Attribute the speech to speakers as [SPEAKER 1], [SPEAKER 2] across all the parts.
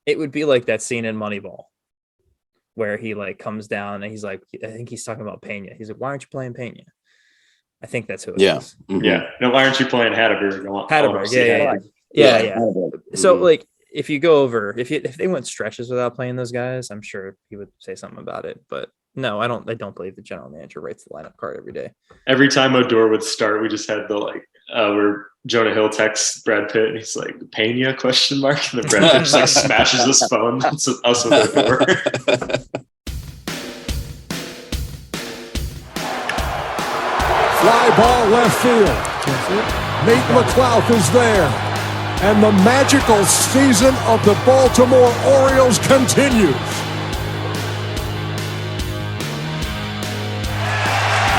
[SPEAKER 1] It would be like that scene in Moneyball where he like comes down and he's like, I think he's talking about Pena. He's like, why aren't you playing Pena? I think that's who it is.
[SPEAKER 2] Mm-hmm.
[SPEAKER 3] Yeah. No, why aren't you playing Hatterberg?
[SPEAKER 1] Hatterberg. Yeah. So like, if you go over, if they went stretches without playing those guys, I'm sure he would say something about it. But no, I don't believe the general manager writes the lineup card every day.
[SPEAKER 3] Every time Odor would start, we just had the where Jonah Hill texts Brad Pitt and he's like, Pena ? And then Brad Pitt just like smashes his phone. That's us with Odor.
[SPEAKER 4] Fly ball left field. Nate McClouth is there. And the magical season of the Baltimore Orioles continues.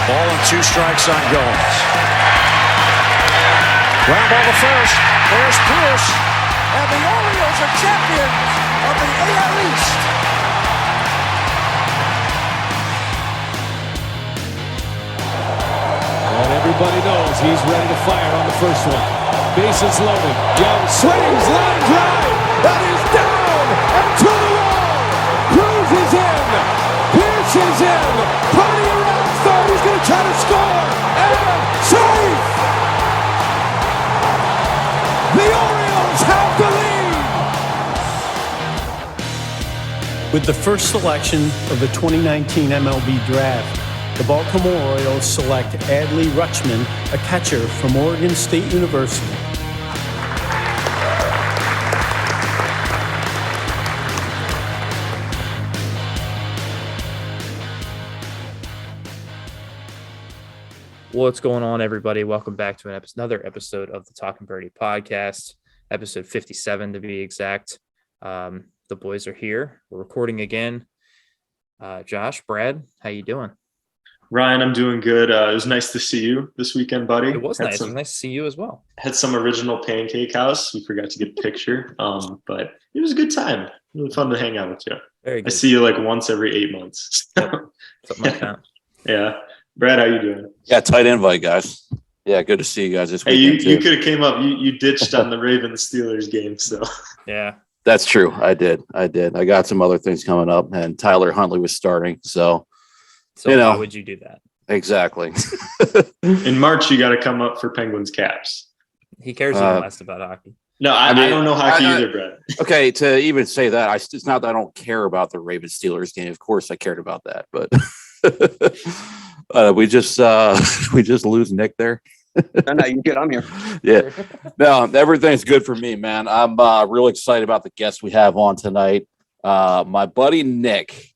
[SPEAKER 5] Ball and 2 strikes on Goins. Ground ball to first. There's Pierce. And the Orioles are champions of the AL East.
[SPEAKER 4] And everybody knows he's ready to fire on the first one. Bases loaded. Young swings, line drive. That is down and to the wall. Cruz is in. Pierce is in. Party around third. He's going to try to score. And safe. The Orioles have the lead.
[SPEAKER 6] With the first selection of the 2019 MLB Draft, the Baltimore Orioles select Adley Rutschman, a catcher from Oregon State University.
[SPEAKER 1] What's going on, everybody? Welcome back to another episode of the Talking Birdie podcast, episode 57 to be exact. The boys are here. We're recording again. Josh, Brad, how you doing?
[SPEAKER 3] Ryan, I'm doing good. It was nice to see you this weekend, buddy.
[SPEAKER 1] It was nice. It was nice to see you as well.
[SPEAKER 3] Had some original pancake house. We forgot to get a picture, but it was a good time. Really fun to hang out with you.
[SPEAKER 1] Very good.
[SPEAKER 3] I see you like once every 8 months.
[SPEAKER 1] Something like that.
[SPEAKER 3] Yeah. Brad, how you doing?
[SPEAKER 2] Yeah, tight invite, guys. Yeah, good to see you guys this weekend.
[SPEAKER 3] Hey, you could have came up. You ditched on the Ravens-Steelers game, so.
[SPEAKER 1] Yeah.
[SPEAKER 2] That's true. I did. I got some other things coming up, and Tyler Huntley was starting, so
[SPEAKER 1] why would you do that?
[SPEAKER 2] Exactly.
[SPEAKER 3] In March, you got to come up for Penguins caps.
[SPEAKER 1] He cares even less about hockey.
[SPEAKER 3] No, I don't know hockey either, Brad.
[SPEAKER 2] Okay, to even say that, it's not that I don't care about the Ravens-Steelers game. Of course, I cared about that, but we just lose Nick there.
[SPEAKER 7] No, you good. I'm here.
[SPEAKER 2] Yeah. No, everything's good for me, man. I'm real excited about the guests we have on tonight. My buddy Nick.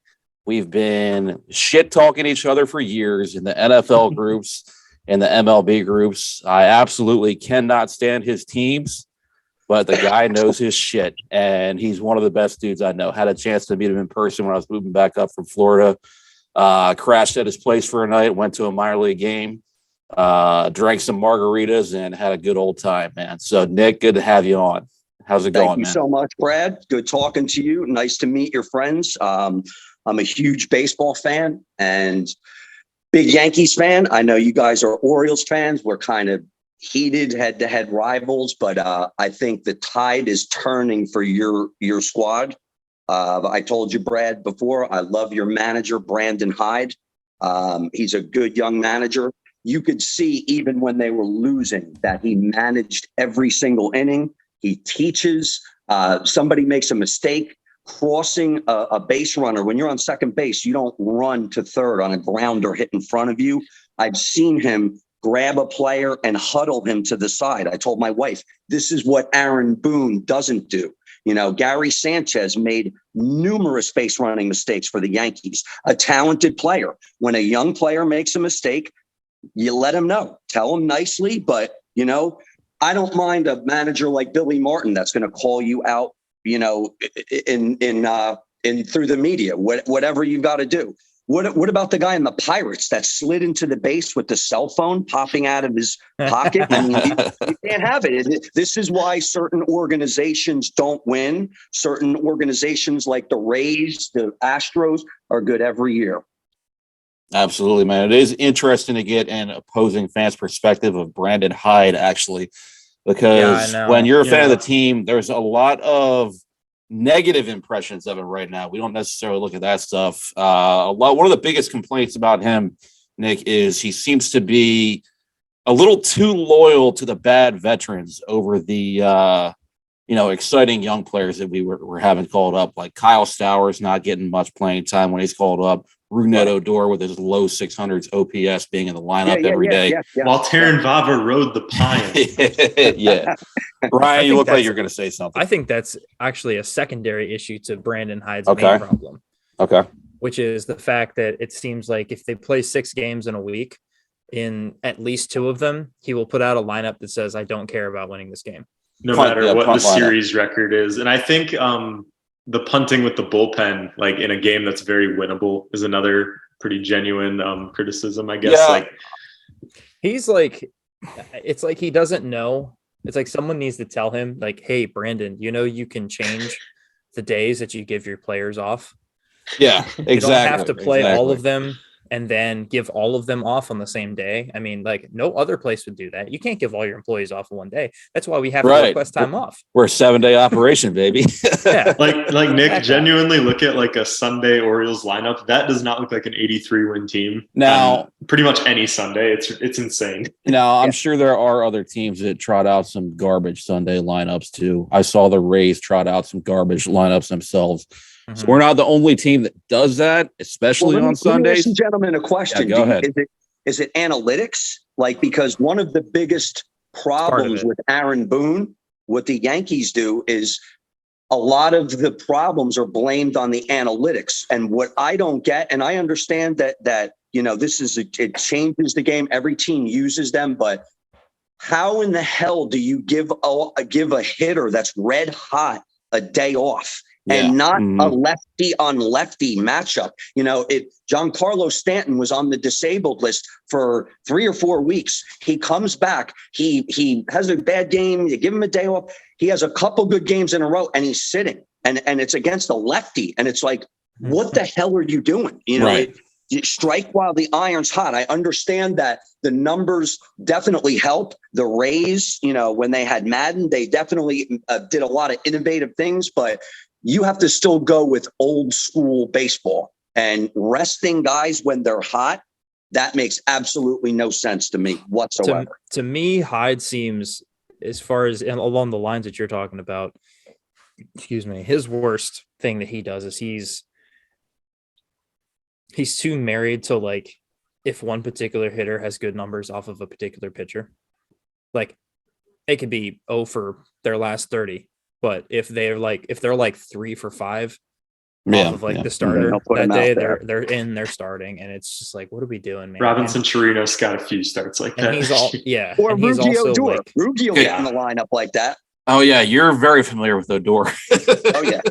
[SPEAKER 2] We've been shit talking each other for years in the NFL groups and the MLB groups. I absolutely cannot stand his teams, but the guy knows his shit, and he's one of the best dudes I know. Had a chance to meet him in person when I was moving back up from Florida. Crashed at his place for a night, went to a minor league game, drank some margaritas, and had a good old time, man. So, Nick, good to have you on. How's it going, man?
[SPEAKER 7] Thank you so much, Brad. Good talking to you. Nice to meet your friends. I'm a huge baseball fan and big Yankees fan. I know you guys are Orioles fans. We're kind of heated head-to-head rivals, but I think the tide is turning for your squad. I told you, Brad, before, I love your manager, Brandon Hyde. He's a good young manager. You could see even when they were losing that he managed every single inning. He teaches. Somebody makes a mistake crossing a base runner. When you're on second base, you don't run to third on a grounder hit in front of you. I've seen him grab a player and huddle him to the side. I told my wife, this is what Aaron Boone doesn't do. You know, Gary Sanchez made numerous base running mistakes for the Yankees. A talented player. When a young player makes a mistake, you let him know. Tell him nicely, but, you know, I don't mind a manager like Billy Martin that's going to call you out, you know, in through the media, whatever you got to do. What about the guy in the Pirates that slid into the base with the cell phone popping out of his pocket? I mean, you can't have it. This is why certain organizations don't win. Certain organizations like the Rays, the Astros are good every year.
[SPEAKER 2] Absolutely, man. It is interesting to get an opposing fans' perspective of Brandon Hyde, actually, because when you're a fan of the team, there's a lot of negative impressions of him right now. We don't necessarily look at that stuff. One of the biggest complaints about him, Nick, is he seems to be a little too loyal to the bad veterans over the exciting young players that we're having called up, like Kyle Stowers not getting much playing time when he's called up. Rougned Odor with his low 600s OPS being in the lineup every day.
[SPEAKER 3] While Taron Vava rode the pine.
[SPEAKER 2] Yeah. Ryan, you look like you're going to say something.
[SPEAKER 1] I think that's actually a secondary issue to Brandon Hyde's main problem.
[SPEAKER 2] Okay.
[SPEAKER 1] Which is the fact that it seems like if they play 6 games in a week, in at least 2 of them, he will put out a lineup that says, I don't care about winning this game.
[SPEAKER 3] No matter what the series record is. And I think the punting with the bullpen, like in a game that's very winnable, is another pretty genuine criticism, I guess.
[SPEAKER 2] Yeah.
[SPEAKER 3] Like
[SPEAKER 1] he's like, it's like he doesn't know. It's like someone needs to tell him, like, hey, Brandon, you can change the days that you give your players off.
[SPEAKER 2] Yeah, exactly.
[SPEAKER 1] You don't have to play all of them and then give all of them off on the same day. I mean, like, no other place would do that. You can't give all your employees off in one day. That's why we have to request time off.
[SPEAKER 2] We're a 7-day operation, baby.
[SPEAKER 1] Yeah.
[SPEAKER 3] Like Nick, genuinely look at like a Sunday Orioles lineup. That does not look like an 83-win team.
[SPEAKER 2] Now,
[SPEAKER 3] pretty much any Sunday, it's insane.
[SPEAKER 2] Now, I'm sure there are other teams that trot out some garbage Sunday lineups too. I saw the Rays trot out some garbage lineups themselves. So we're not the only team that does that, especially on Sundays.
[SPEAKER 7] Let me ask you gentlemen a question.
[SPEAKER 2] Yeah, go ahead.
[SPEAKER 7] Is it analytics? Like, because one of the biggest problems with Aaron Boone, what the Yankees do is a lot of the problems are blamed on the analytics. And what I don't get, and I understand that it changes the game. Every team uses them, but how in the hell do you give a hitter that's red hot a day off? And not a lefty on lefty matchup. Giancarlo Stanton was on the disabled list for 3 or 4 weeks. He comes back. He has a bad game. You give him a day off. He has a couple good games in a row, and he's sitting. And it's against a lefty. And it's like, what the hell are you doing? You strike while the iron's hot. I understand that the numbers definitely help. The Rays, when they had Madden, they definitely did a lot of innovative things, but you have to still go with old school baseball, and resting guys when they're hot. That makes absolutely no sense to me whatsoever.
[SPEAKER 1] To me, Hyde seems, as far as along the lines that you're talking about, his worst thing that he does is he's too married to, like, if one particular hitter has good numbers off of a particular pitcher, like it could be 0 for their last 30. But if they're like 3 for 5 off of the starter that day, they're starting, and it's just like, what are we doing, man?
[SPEAKER 3] Robinson Chirinos got a few starts like that.
[SPEAKER 1] And he's all
[SPEAKER 7] or
[SPEAKER 1] and he's
[SPEAKER 7] Ruggie
[SPEAKER 1] also
[SPEAKER 7] Odor.
[SPEAKER 1] like
[SPEAKER 7] Ruggie will get in the lineup like that.
[SPEAKER 2] Oh yeah, you're very familiar with Odor.
[SPEAKER 7] Oh yeah,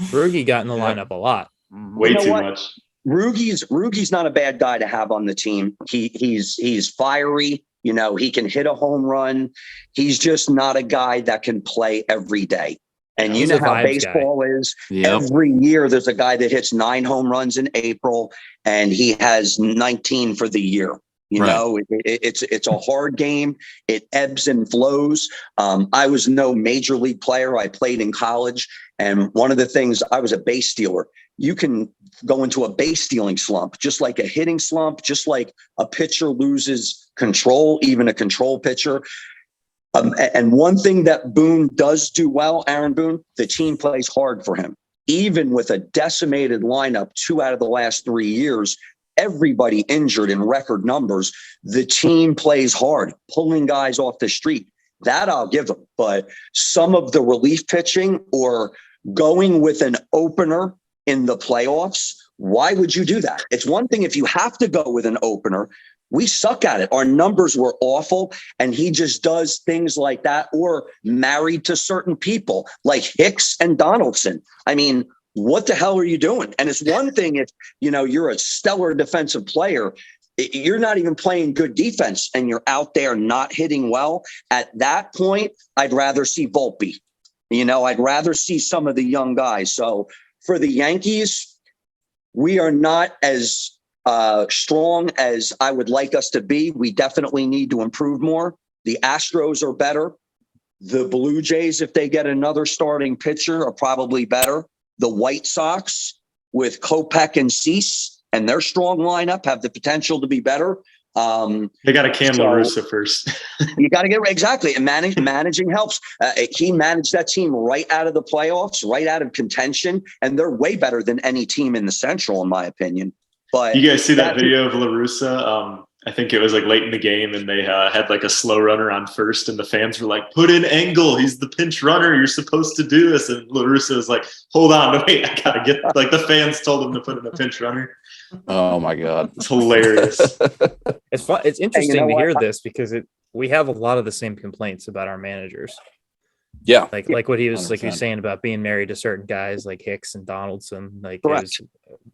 [SPEAKER 1] Ruggie got in the lineup a lot.
[SPEAKER 3] Way too much.
[SPEAKER 7] Ruggie's not a bad guy to have on the team. He's fiery. He can hit a home run. He's just not a guy that can play every day. And you know how baseball is. Yep. Every year there's a guy that hits 9 home runs in April, and he has 19 for the year. It's a hard game. It ebbs and flows. I was no major league player. I played in college. And one of the things, I was a base stealer. You can go into a base stealing slump, just like a hitting slump, just like a pitcher loses control, even a control pitcher. And one thing that Boone does do well, Aaron Boone, the team plays hard for him. Even with a decimated lineup 2 out of the last 3 years, everybody injured in record numbers, the team plays hard, pulling guys off the street. That I'll give them. But some of the relief pitching or going with an opener in the playoffs, why would you do that? It's one thing if you have to go with an opener. We suck at it. Our numbers were awful, and he just does things like that, or married to certain people like Hicks and Donaldson. I mean, what the hell are you doing? And it's one thing if, you're a stellar defensive player, you're not even playing good defense and you're out there not hitting well. At that point, I'd rather see Volpe. I'd rather see some of the young guys. So for the Yankees, we are not as strong as I would like us to be. We definitely need to improve more. The Astros are better. The Blue Jays, if they get another starting pitcher, are probably better. The White Sox with Kopech and Cease and their strong lineup have the potential to be better.
[SPEAKER 3] They got a Cam La Russa first.
[SPEAKER 7] You got to get exactly, and managing helps. He managed that team right out of the playoffs, right out of contention, and they're way better than any team in the Central, in my opinion. But
[SPEAKER 3] you guys see that video of La Russa? I think it was like late in the game, and they had like a slow runner on first, and the fans were like, "Put in Engel. He's the pinch runner. You're supposed to do this." And La Russa was like, "Hold on, wait, I gotta get." Like the fans told him to put in a pinch runner.
[SPEAKER 2] Oh my God,
[SPEAKER 3] it's hilarious.
[SPEAKER 1] It's fun. It's interesting to hear this because we have a lot of the same complaints about our managers.
[SPEAKER 2] Yeah,
[SPEAKER 1] like what he was 100%. Like he was saying about being married to certain guys like Hicks and Donaldson. Like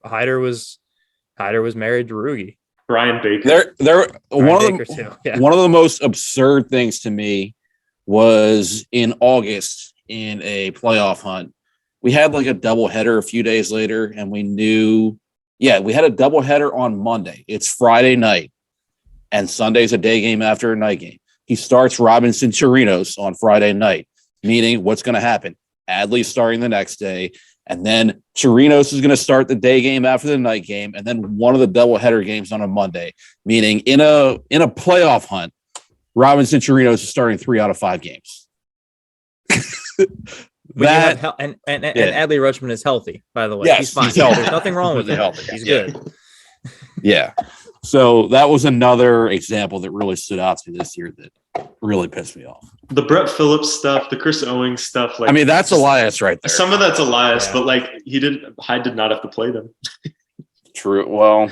[SPEAKER 1] Hyder was married to Rugi.
[SPEAKER 3] Brian Baker.
[SPEAKER 2] One of the most absurd things to me was in August in a playoff hunt. We had like a doubleheader a few days later, and we knew, we had a doubleheader on Monday. It's Friday night, and Sunday's a day game after a night game. He starts Robinson Chirinos on Friday night, meaning what's going to happen? Adley's starting the next day. And then Chirinos is going to start the day game after the night game, and then one of the doubleheader games on a Monday. Meaning, in a playoff hunt, Robinson Chirinos is starting 3 out of 5 games.
[SPEAKER 1] And Adley Rutschman is healthy, by the way.
[SPEAKER 2] Yes,
[SPEAKER 1] he's fine.
[SPEAKER 2] He's healthy.
[SPEAKER 1] There's nothing wrong with him. He's good.
[SPEAKER 2] Yeah. So that was another example that really stood out to me this year that really pissed me off.
[SPEAKER 3] The Brett Phillips stuff, the Chris Owings stuff. Like,
[SPEAKER 2] I mean, that's Elias right there.
[SPEAKER 3] Some of that's Elias, but like Hyde did not have to play them.
[SPEAKER 2] True. Well,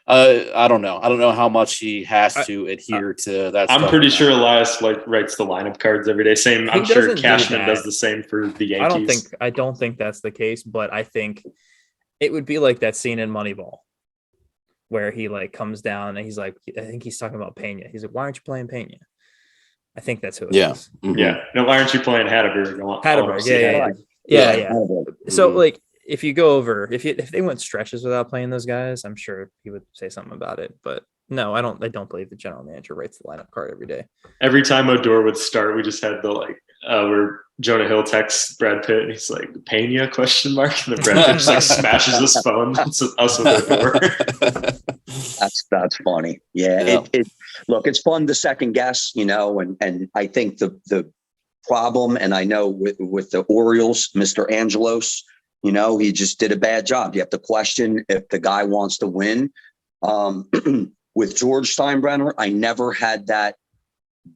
[SPEAKER 2] I don't know. I don't know how much he has to adhere to that.
[SPEAKER 3] I'm pretty sure Elias writes the lineup cards every day. Same. I'm sure Cashman does the same for the Yankees.
[SPEAKER 1] I don't think that's the case, but I think it would be like that scene in Moneyball, where he like comes down and he's like, I think he's talking about Pena. He's like, why aren't you playing Pena? I think that's who it is.
[SPEAKER 2] Mm-hmm.
[SPEAKER 3] Yeah. No, why aren't you playing Hatterberg?
[SPEAKER 1] Yeah. So like, if you go over, if they went stretches without playing those guys, I'm sure he would say something about it. But no, I don't believe the general manager writes the lineup card every day.
[SPEAKER 3] Every time Odor would start, we just had the where Jonah Hill texts Brad Pitt and he's like, Pena ? And then Brad Pitt just like smashes his phone. It's us with Odor.
[SPEAKER 7] That's funny. Yeah. Look, it's fun to second guess, and I think the problem, and I know with the Orioles, Mr. Angelos, he just did a bad job. You have to question if the guy wants to win. With George Steinbrenner, I never had that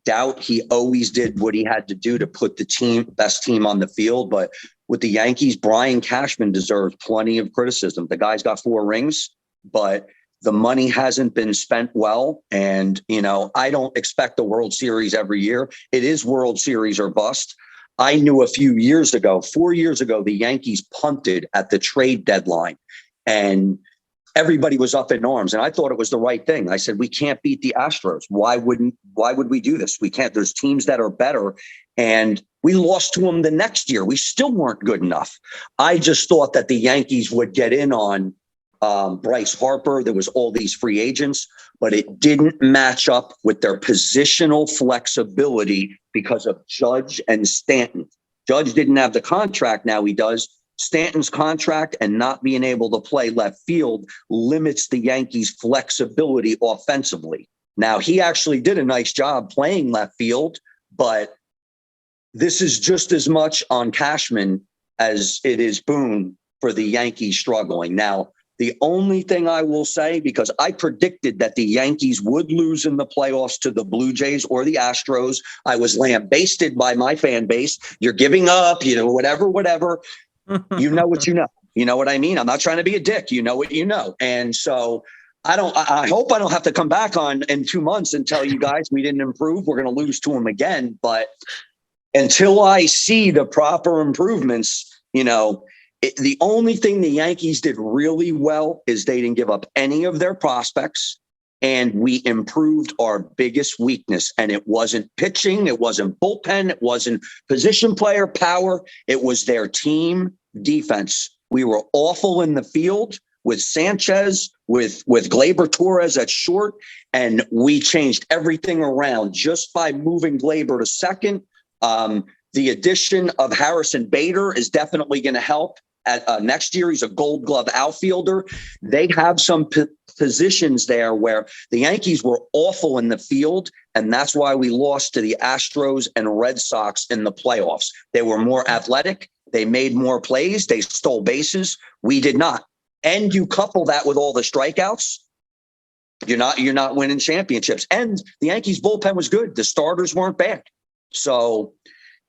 [SPEAKER 7] doubt. He always did what he had to do to put the best team on the field. But with the Yankees, Brian Cashman deserves plenty of criticism. The guy's got 4 rings, but the money hasn't been spent well. And, I don't expect the World Series every year. It is World Series or bust. I knew a few years ago, 4 years ago, the Yankees punted at the trade deadline and everybody was up in arms. And I thought it was the right thing. I said, we can't beat the Astros. Why would we do this? We can't. There's teams that are better. And we lost to them the next year. We still weren't good enough. I just thought that the Yankees would get in on Bryce Harper. There was all these free agents, but it didn't match up with their positional flexibility because of Judge and Stanton. Judge didn't have the contract. Now he does. Stanton's contract and not being able to play left field limits the Yankees' flexibility offensively. Now, he actually did a nice job playing left field, but this is just as much on Cashman as it is Boone for the Yankees struggling. Now, the only thing I will say, because I predicted that the Yankees would lose in the playoffs to the Blue Jays or the Astros. I was lambasted by my fan base. You're giving up, whatever. You know what you know. You know what I mean? I'm not trying to be a dick. You know what you know. And so I hope I don't have to come back on in 2 months and tell you guys we didn't improve. We're going to lose to them again. But until I see the proper improvements, the only thing the Yankees did really well is they didn't give up any of their prospects, and we improved our biggest weakness. And it wasn't pitching, it wasn't bullpen, it wasn't position player power, it was their team defense. We were awful in the field with Sanchez, with Gleyber Torres at short, and we changed everything around just by moving Gleyber to second, The addition of Harrison Bader is definitely going to help. Next year, he's a Gold Glove outfielder. They have some positions there where the Yankees were awful in the field, and that's why we lost to the Astros and Red Sox in the playoffs. They were more athletic. They made more plays. They stole bases. We did not. And you couple that with all the strikeouts, you're not winning championships. And the Yankees bullpen was good. The starters weren't bad. So,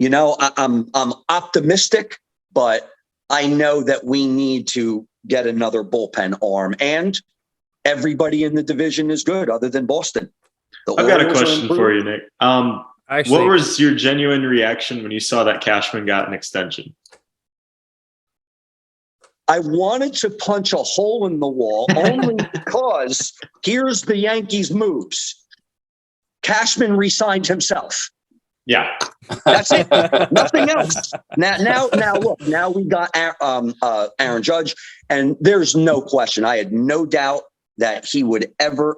[SPEAKER 7] I'm optimistic, but I know that we need to get another bullpen arm, and everybody in the division is good other than Boston.
[SPEAKER 3] I've got a question for you, Nick.
[SPEAKER 1] Actually,
[SPEAKER 3] what was your genuine reaction when you saw that Cashman got an extension?
[SPEAKER 7] I wanted to punch a hole in the wall only because here's the Yankees' moves. Cashman re-signed himself.
[SPEAKER 3] Yeah,
[SPEAKER 7] that's it. Nothing else. Now, look. Now we got Aaron Judge, and there's no question. I had no doubt that he would ever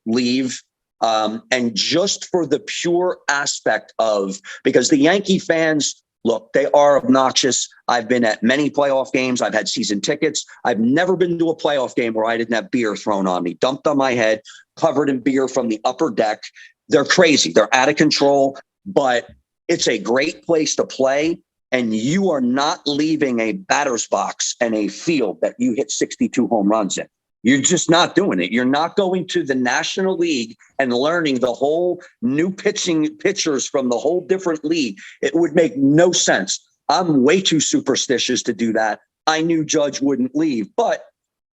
[SPEAKER 7] leave. And just for the pure aspect of, because the Yankee fans, look, they are obnoxious. I've been at many playoff games. I've had season tickets. I've never been to a playoff game where I didn't have beer thrown on me, dumped on my head, covered in beer from the upper deck. They're crazy. They're out of control. But it's a great place to play, and you are not leaving a batter's box and a field that you hit 62 home runs in. You're just not doing it. You're not going to the National League and learning the whole new pitchers from the whole different league. It would make no sense. I'm way too superstitious to do that. I knew Judge wouldn't leave, but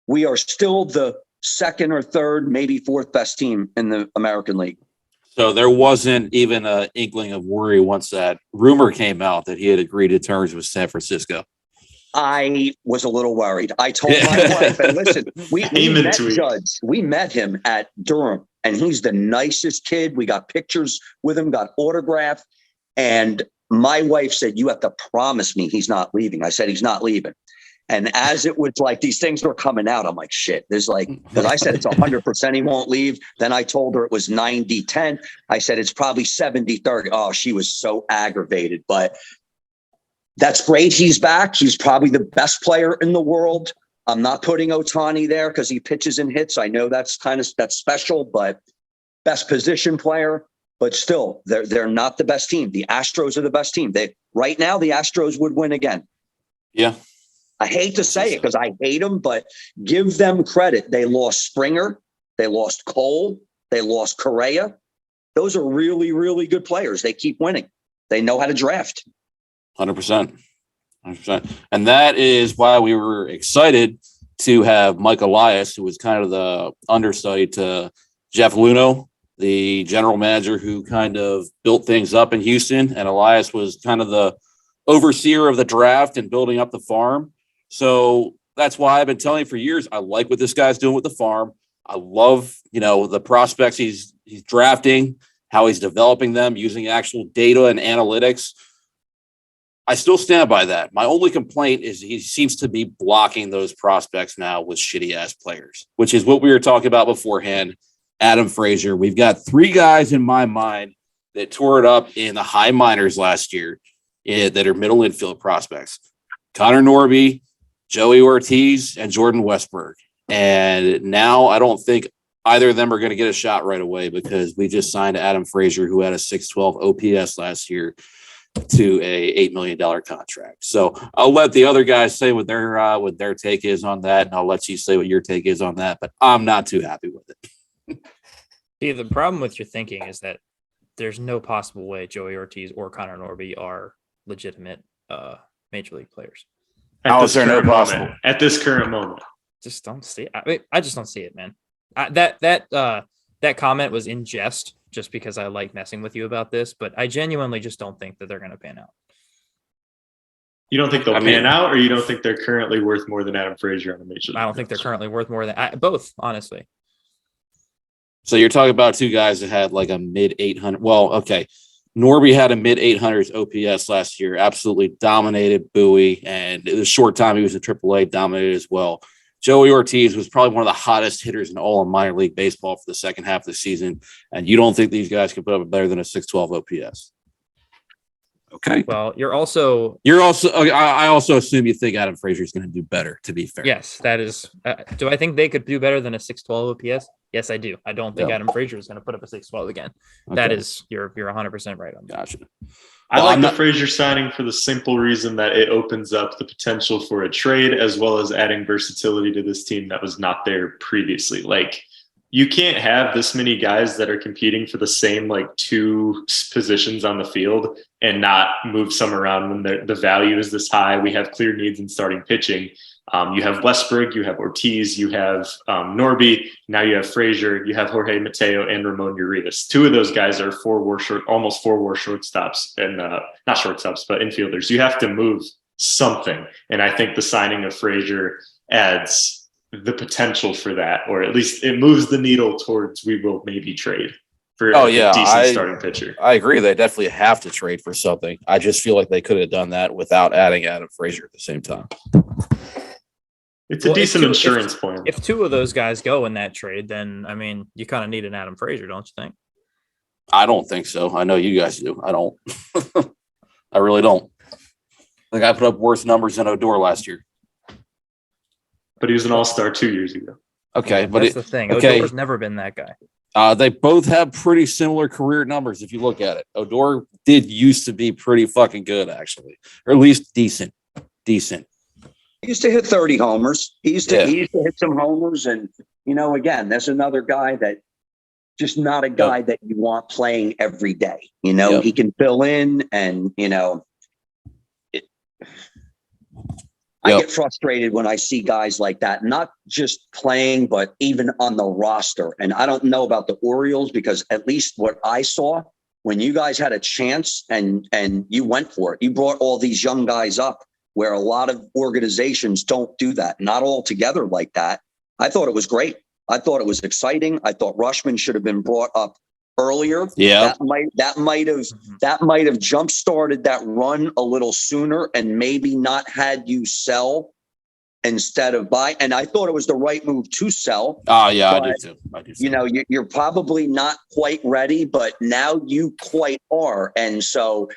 [SPEAKER 7] we are still the second or third, maybe fourth best team in the American League.
[SPEAKER 2] So there wasn't even an inkling of worry once that rumor came out that he had agreed to terms with San Francisco.
[SPEAKER 7] I was a little worried. I told my wife, and listen, we met Judge. We met him at Durham, and he's the nicest kid. We got pictures with him, got autographed. And my wife said, you have to promise me he's not leaving. I said, he's not leaving. And as it was like these things were coming out, I'm like, shit, there's because I said it's 100% he won't leave. Then I told her it was 90-10. I said it's probably 70-30. Oh, she was so aggravated, but that's great. He's back. He's probably the best player in the world. I'm not putting Ohtani there because he pitches and hits. I know that's special, but best position player. But still, they're not the best team. The Astros are the best team. Right now, the Astros would win again.
[SPEAKER 2] Yeah.
[SPEAKER 7] I hate to say it because I hate them, but give them credit. They lost Springer. They lost Cole. They lost Correa. Those are really, really good players. They keep winning. They know how to draft.
[SPEAKER 2] 100%. And that is why we were excited to have Mike Elias, who was kind of the understudy to Jeff Luhnow, the general manager who kind of built things up in Houston. And Elias was kind of the overseer of the draft and building up the farm. So that's why I've been telling you for years, I like what this guy's doing with the farm. I love, the prospects he's drafting, how he's developing them using actual data and analytics. I still stand by that. My only complaint is he seems to be blocking those prospects now with shitty ass players, which is what we were talking about beforehand. Adam Frazier. We've got three guys in my mind that tore it up in the high minors last year that are middle infield prospects. Connor Norby, Joey Ortiz, and Jordan Westberg. And now I don't think either of them are going to get a shot right away because we just signed Adam Frazier, who had a 612 OPS last year, to a $8 million contract. So I'll let the other guys say what their take is on that, and I'll let you say what your take is on that. But I'm not too happy with it.
[SPEAKER 1] See, the problem with your thinking is that there's no possible way Joey Ortiz or Connor Norby are legitimate major league players.
[SPEAKER 2] How is there no possible
[SPEAKER 3] at this current moment?
[SPEAKER 1] Just don't see it. I just don't see it, man. That comment was in jest, just because I like messing with you about this, but I genuinely just don't think that they're going to pan out.
[SPEAKER 3] You don't think they'll pan out, or you don't think they're currently worth more than Adam Frazier on the major league?
[SPEAKER 1] I don't think they're currently worth more than both, honestly.
[SPEAKER 2] So you're talking about two guys that had like a mid 800. Well, okay. Norby had a mid 800s OPS last year, absolutely dominated Bowie. And in a short time, he was in AAA, dominated as well. Joey Ortiz was probably one of the hottest hitters in all of minor league baseball for the second half of the season. And you don't think these guys can put up better than a 612 OPS? Okay.
[SPEAKER 1] Well, you're also
[SPEAKER 2] I also assume you think Adam Frazier is going to do better, to be fair.
[SPEAKER 1] yes, that is. Do I think they could do better than a 612 OPS? Yes, I do. I don't think
[SPEAKER 2] Yeah.
[SPEAKER 1] Adam Frazier is going to put up a 612 again.
[SPEAKER 2] Okay.
[SPEAKER 1] That is, you're 100% right on that.
[SPEAKER 2] Gotcha.
[SPEAKER 3] I
[SPEAKER 2] Well,
[SPEAKER 3] like
[SPEAKER 2] I'm
[SPEAKER 3] the
[SPEAKER 2] not-
[SPEAKER 3] Frazier signing for the simple reason that it opens up the potential for a trade as well as adding versatility to this team that was not there previously. Like, you can't have this many guys that are competing for the same like two positions on the field and not move some around when the value is this high. We have clear needs in starting pitching. You have Westbrook, you have Ortiz, you have Norby, now you have Frazier, you have Jorge Mateo and Ramon Urias. Two of those guys are almost four war shortstops and not shortstops, but infielders. You have to move something. And I think the signing of Frazier adds the potential for that, or at least it moves the needle towards we will maybe trade for a decent starting pitcher.
[SPEAKER 2] I agree. They definitely have to trade for something. I just feel like they could have done that without adding Adam Frazier at the same time.
[SPEAKER 3] It's a decent insurance plan.
[SPEAKER 1] If two of those guys go in that trade, then I mean, you kind of need an Adam Frazier, don't you think?
[SPEAKER 2] I don't think so. I know you guys do. I don't. I really don't. I think I put up worse numbers than Odor last year.
[SPEAKER 3] But he was an all-star 2 years ago.
[SPEAKER 2] Okay, but
[SPEAKER 1] that's the thing.
[SPEAKER 2] Okay.
[SPEAKER 1] Odor's never been that guy.
[SPEAKER 2] They both have pretty similar career numbers if you look at it. Odor did used to be pretty fucking good, actually, or at least decent.
[SPEAKER 7] He used to hit 30 homers. He used to hit some homers. And, again, that's another guy that just not a guy that you want playing every day. He can fill in and, I get frustrated when I see guys like that, not just playing, but even on the roster. And I don't know about the Orioles because at least what I saw when you guys had a chance and you went for it, you brought all these young guys up where a lot of organizations don't do that, not all together like that. I thought it was great. I thought it was exciting. I thought Rushman should have been brought up earlier.
[SPEAKER 2] Yeah,
[SPEAKER 7] that might have jump started that run a little sooner and maybe not had you sell instead of buy. And I thought it was the right move to sell.
[SPEAKER 2] Oh yeah, I do too.
[SPEAKER 7] You're probably not quite ready, but now you quite are. And so,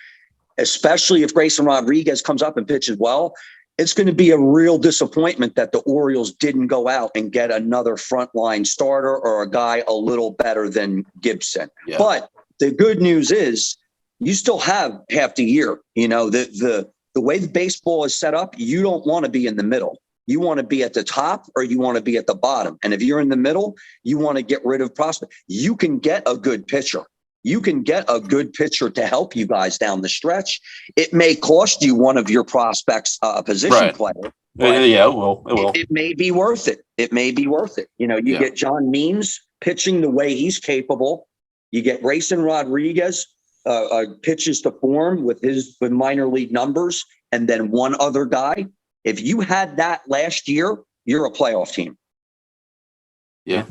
[SPEAKER 7] especially if Grayson Rodriguez comes up and pitches well, it's going to be a real disappointment that the Orioles didn't go out and get another frontline starter or a guy a little better than Gibson. Yeah. But the good news is you still have half the year. The way the baseball is set up, you don't want to be in the middle. You want to be at the top or you want to be at the bottom. And if you're in the middle, you want to get rid of prospects. You can get a good pitcher. You can get a good pitcher to help you guys down the stretch. It may cost you one of your prospects a position player.
[SPEAKER 2] Yeah, it will.
[SPEAKER 7] It may be worth it. It may be worth it. You get John Means pitching the way he's capable. You get Grayson Rodriguez pitches to form with minor league numbers, and then one other guy. If you had that last year, you're a playoff team.
[SPEAKER 2] Yeah.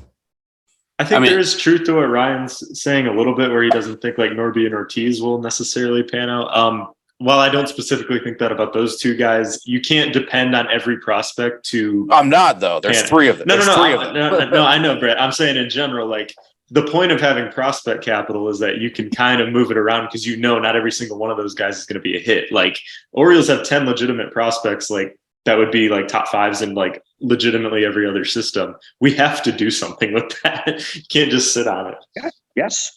[SPEAKER 3] I think there is truth to what Ryan's saying a little bit where he doesn't think like Norby and Ortiz will necessarily pan out. While I don't specifically think that about those two guys, you can't depend on every prospect to.
[SPEAKER 2] I'm not though. There's three of them.
[SPEAKER 3] No, I know, Brett. I'm saying in general, like the point of having prospect capital is that you can kind of move it around because not every single one of those guys is going to be a hit. Like Orioles have 10 legitimate prospects, like that would be like top fives in like legitimately every other system. We have to do something with that. You can't just sit on it.
[SPEAKER 7] Yes.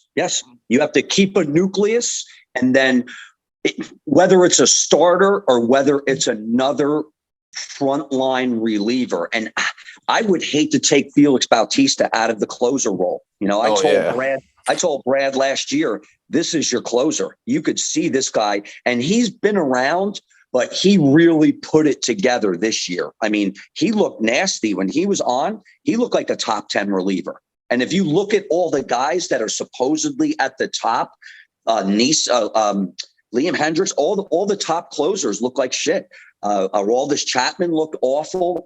[SPEAKER 7] You have to keep a nucleus, and then whether it's a starter or whether it's another frontline reliever. And I would hate to take Felix Bautista out of the closer role. I told Brad last year, this is your closer. You could see this guy, and he's been around, but he really put it together this year. I mean, he looked nasty when he was on. He looked like a top 10 reliever. And if you look at all the guys that are supposedly at the top, Liam Hendricks, all the top closers look like shit. Aroldis Chapman looked awful.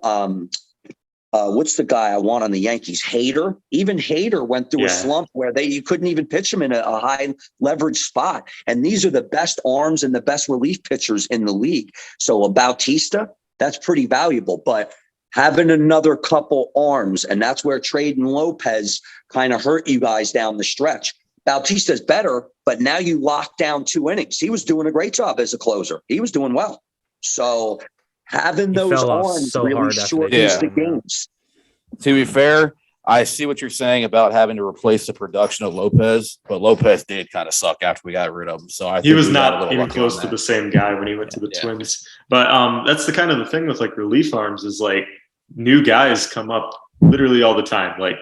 [SPEAKER 7] What's the guy I want on the Yankees? Hader. Even Hader went through a slump where you couldn't even pitch him in a high leverage spot. And these are the best arms and the best relief pitchers in the league. So a Bautista, that's pretty valuable. But having another couple arms, and that's where trading Lopez kind of hurt you guys down the stretch. Bautista's better, but now you lock down 2 innings. He was doing a great job as a closer. He was doing well. So having
[SPEAKER 1] He
[SPEAKER 7] those
[SPEAKER 1] fell off
[SPEAKER 7] arms
[SPEAKER 1] so
[SPEAKER 7] really
[SPEAKER 1] hard after
[SPEAKER 7] shortens
[SPEAKER 2] they
[SPEAKER 7] the
[SPEAKER 1] got him,
[SPEAKER 7] games.
[SPEAKER 2] To be fair, I see what you're saying about having to replace the production of Lopez, but Lopez did kind of suck after we got rid of him. So I think
[SPEAKER 3] He was
[SPEAKER 2] we got a
[SPEAKER 3] not
[SPEAKER 2] little
[SPEAKER 3] even
[SPEAKER 2] lucky
[SPEAKER 3] close
[SPEAKER 2] on
[SPEAKER 3] to
[SPEAKER 2] that.
[SPEAKER 3] the same guy when he went to the
[SPEAKER 2] Yeah.
[SPEAKER 3] Twins. But that's the kind of the thing with like relief arms is like new guys come up literally all the time. Like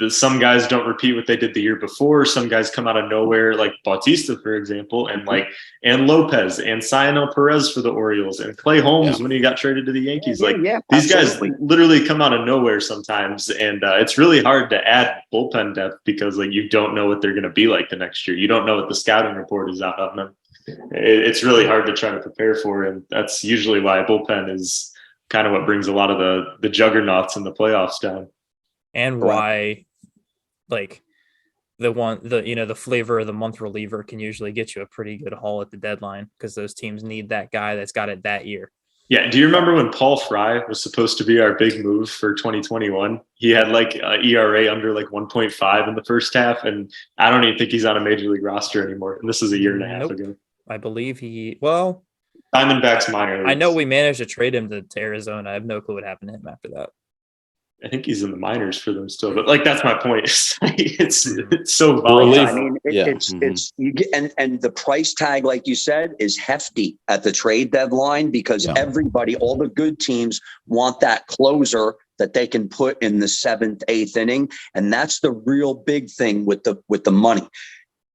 [SPEAKER 3] some guys don't repeat what they did the year before. Some guys come out of nowhere, like Bautista, for example, and Lopez and Cionel Perez for the Orioles and Clay Holmes when he got traded to the Yankees. These
[SPEAKER 7] absolutely.
[SPEAKER 3] guys literally come out of nowhere sometimes, and it's really hard to add bullpen depth because like you don't know what they're going to be like the next year. You don't know what the scouting report is out on them. It's really hard to try to prepare for, and that's usually why a bullpen is kind of what brings a lot of the juggernauts in the playoffs down.
[SPEAKER 1] And why, like, the flavor of the month reliever can usually get you a pretty good haul at the deadline because those teams need that guy that's got it that year.
[SPEAKER 3] Yeah. Do you remember when Paul Fry was supposed to be our big move for 2021? He had like ERA under like 1.5 in the first half, and I don't even think he's on a major league roster anymore. And this is a year and a half ago.
[SPEAKER 1] I believe
[SPEAKER 3] Diamondbacks minor leagues.
[SPEAKER 1] I know we managed to trade him to Arizona. I have no clue what happened to him after that.
[SPEAKER 3] I think he's in the minors for them still, but like that's my point. It's so volatile.
[SPEAKER 2] Relief.
[SPEAKER 7] I mean, it's you get and the price tag, like you said, is hefty at the trade deadline because everybody, all the good teams, want that closer that they can put in the 7th, 8th inning, and that's the real big thing with the money.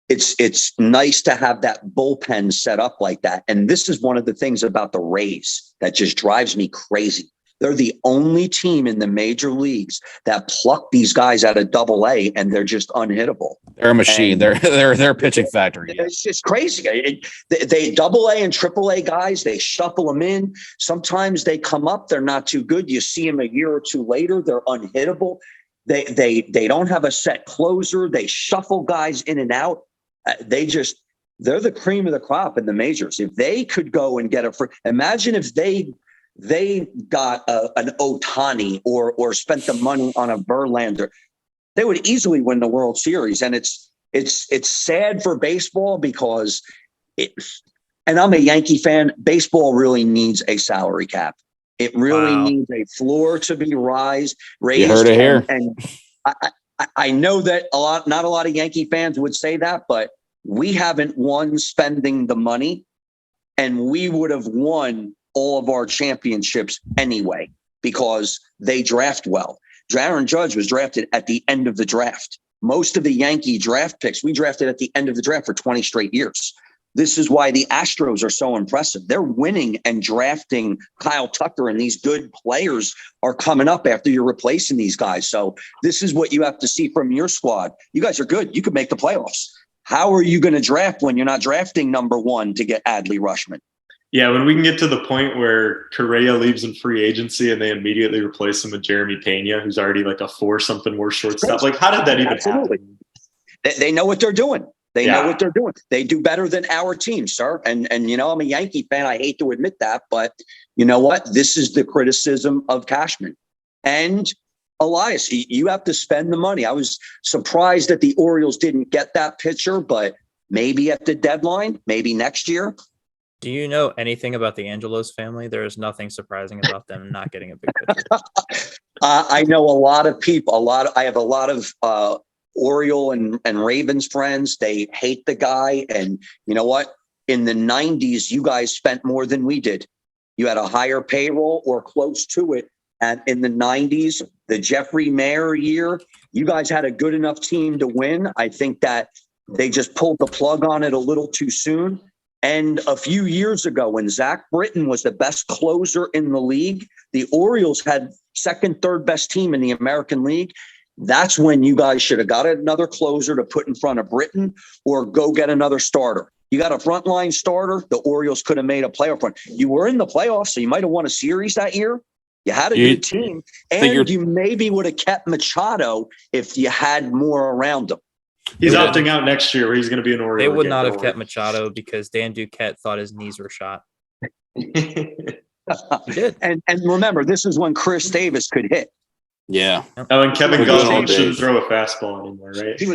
[SPEAKER 7] It's nice to have that bullpen set up like that, and this is one of the things about the Rays that just drives me crazy. They're the only team in the major leagues that pluck these guys out of Double-A, and they're just unhittable.
[SPEAKER 2] They're a machine.
[SPEAKER 7] And
[SPEAKER 2] they're pitching factory. Yeah.
[SPEAKER 7] It's just crazy. They Double-A and Triple-A guys, they shuffle them in. Sometimes they come up, they're not too good. You see them a year or two later, they're unhittable. They don't have a set closer. They shuffle guys in and out. They're the cream of the crop in the majors. If they could go and get imagine if they got an Ohtani or spent the money on a Verlander, they would easily win the World Series. And it's sad for baseball because and I'm a Yankee fan, baseball really needs a salary cap. It really needs a floor to be raised.
[SPEAKER 2] You heard it here.
[SPEAKER 7] And I know that not a lot of Yankee fans would say that, but we haven't won spending the money, and we would have won all of our championships anyway because they draft well. Aaron Judge was drafted at the end of the draft. Most of the Yankee draft picks, we drafted at the end of the draft for 20 straight years. This is why the Astros are so impressive. They're winning and drafting Kyle Tucker, and these good players are coming up after you're replacing these guys. So this is what you have to see from your squad. You guys are good. You could make the playoffs. How are you going to draft when you're not drafting number 1 to get Adley Rutschman?
[SPEAKER 3] Yeah, when we can get to the point where Correa leaves in free agency and they immediately replace him with Jeremy Pena, who's already like a 4-something more shortstop. Like, how did that even happen?
[SPEAKER 7] They know what they're doing. They know what they're doing. They do better than our team, sir. And I'm a Yankee fan. I hate to admit that, but you know what? This is the criticism of Cashman. And Elias, you have to spend the money. I was surprised that the Orioles didn't get that pitcher, but maybe at the deadline, maybe next year.
[SPEAKER 1] Do you know anything about the Angelos family? There is nothing surprising about them not getting a big pitcher.
[SPEAKER 7] I know a lot of people. I have a lot of Oriole and Ravens friends. They hate the guy. And you know what? In the 90s, you guys spent more than we did. You had a higher payroll or close to it. And in the 90s, the Jeffrey Mayer year, you guys had a good enough team to win. I think that they just pulled the plug on it a little too soon. And a few years ago, when Zach Britton was the best closer in the league, the Orioles had second, third best team in the American League. That's when you guys should have got another closer to put in front of Britton or go get another starter. You got a frontline starter, the Orioles could have made a playoff run. You were in the playoffs, so you might have won a series that year. You had a good team, and you maybe would have kept Machado if you had more around him.
[SPEAKER 3] He's opting out next year where he's going to be an Oriole.
[SPEAKER 1] They would not have kept Machado because Dan Duquette thought his knees were shot. He did.
[SPEAKER 7] And remember, this is when Chris Davis could hit.
[SPEAKER 2] Yeah.
[SPEAKER 3] Oh, and Kevin
[SPEAKER 2] We're good
[SPEAKER 3] Gausman
[SPEAKER 2] old
[SPEAKER 3] shouldn't
[SPEAKER 2] days.
[SPEAKER 3] throw a fastball anymore, right?
[SPEAKER 7] He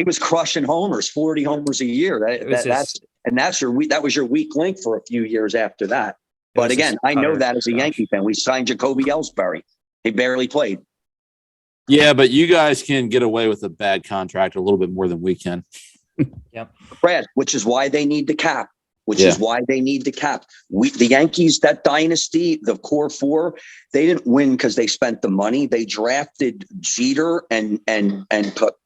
[SPEAKER 7] was crushing homers, 40 homers a year. That was your weak link for a few years after that. But again, I know that as a Yankee fan. We signed Jacoby Ellsbury. He barely played.
[SPEAKER 2] Yeah, but you guys can get away with a bad contract a little bit more than we can.
[SPEAKER 1] Yep.
[SPEAKER 7] Brad, which is why they need the cap. The Yankees, that dynasty, the core four, they didn't win because they spent the money. They drafted Jeter and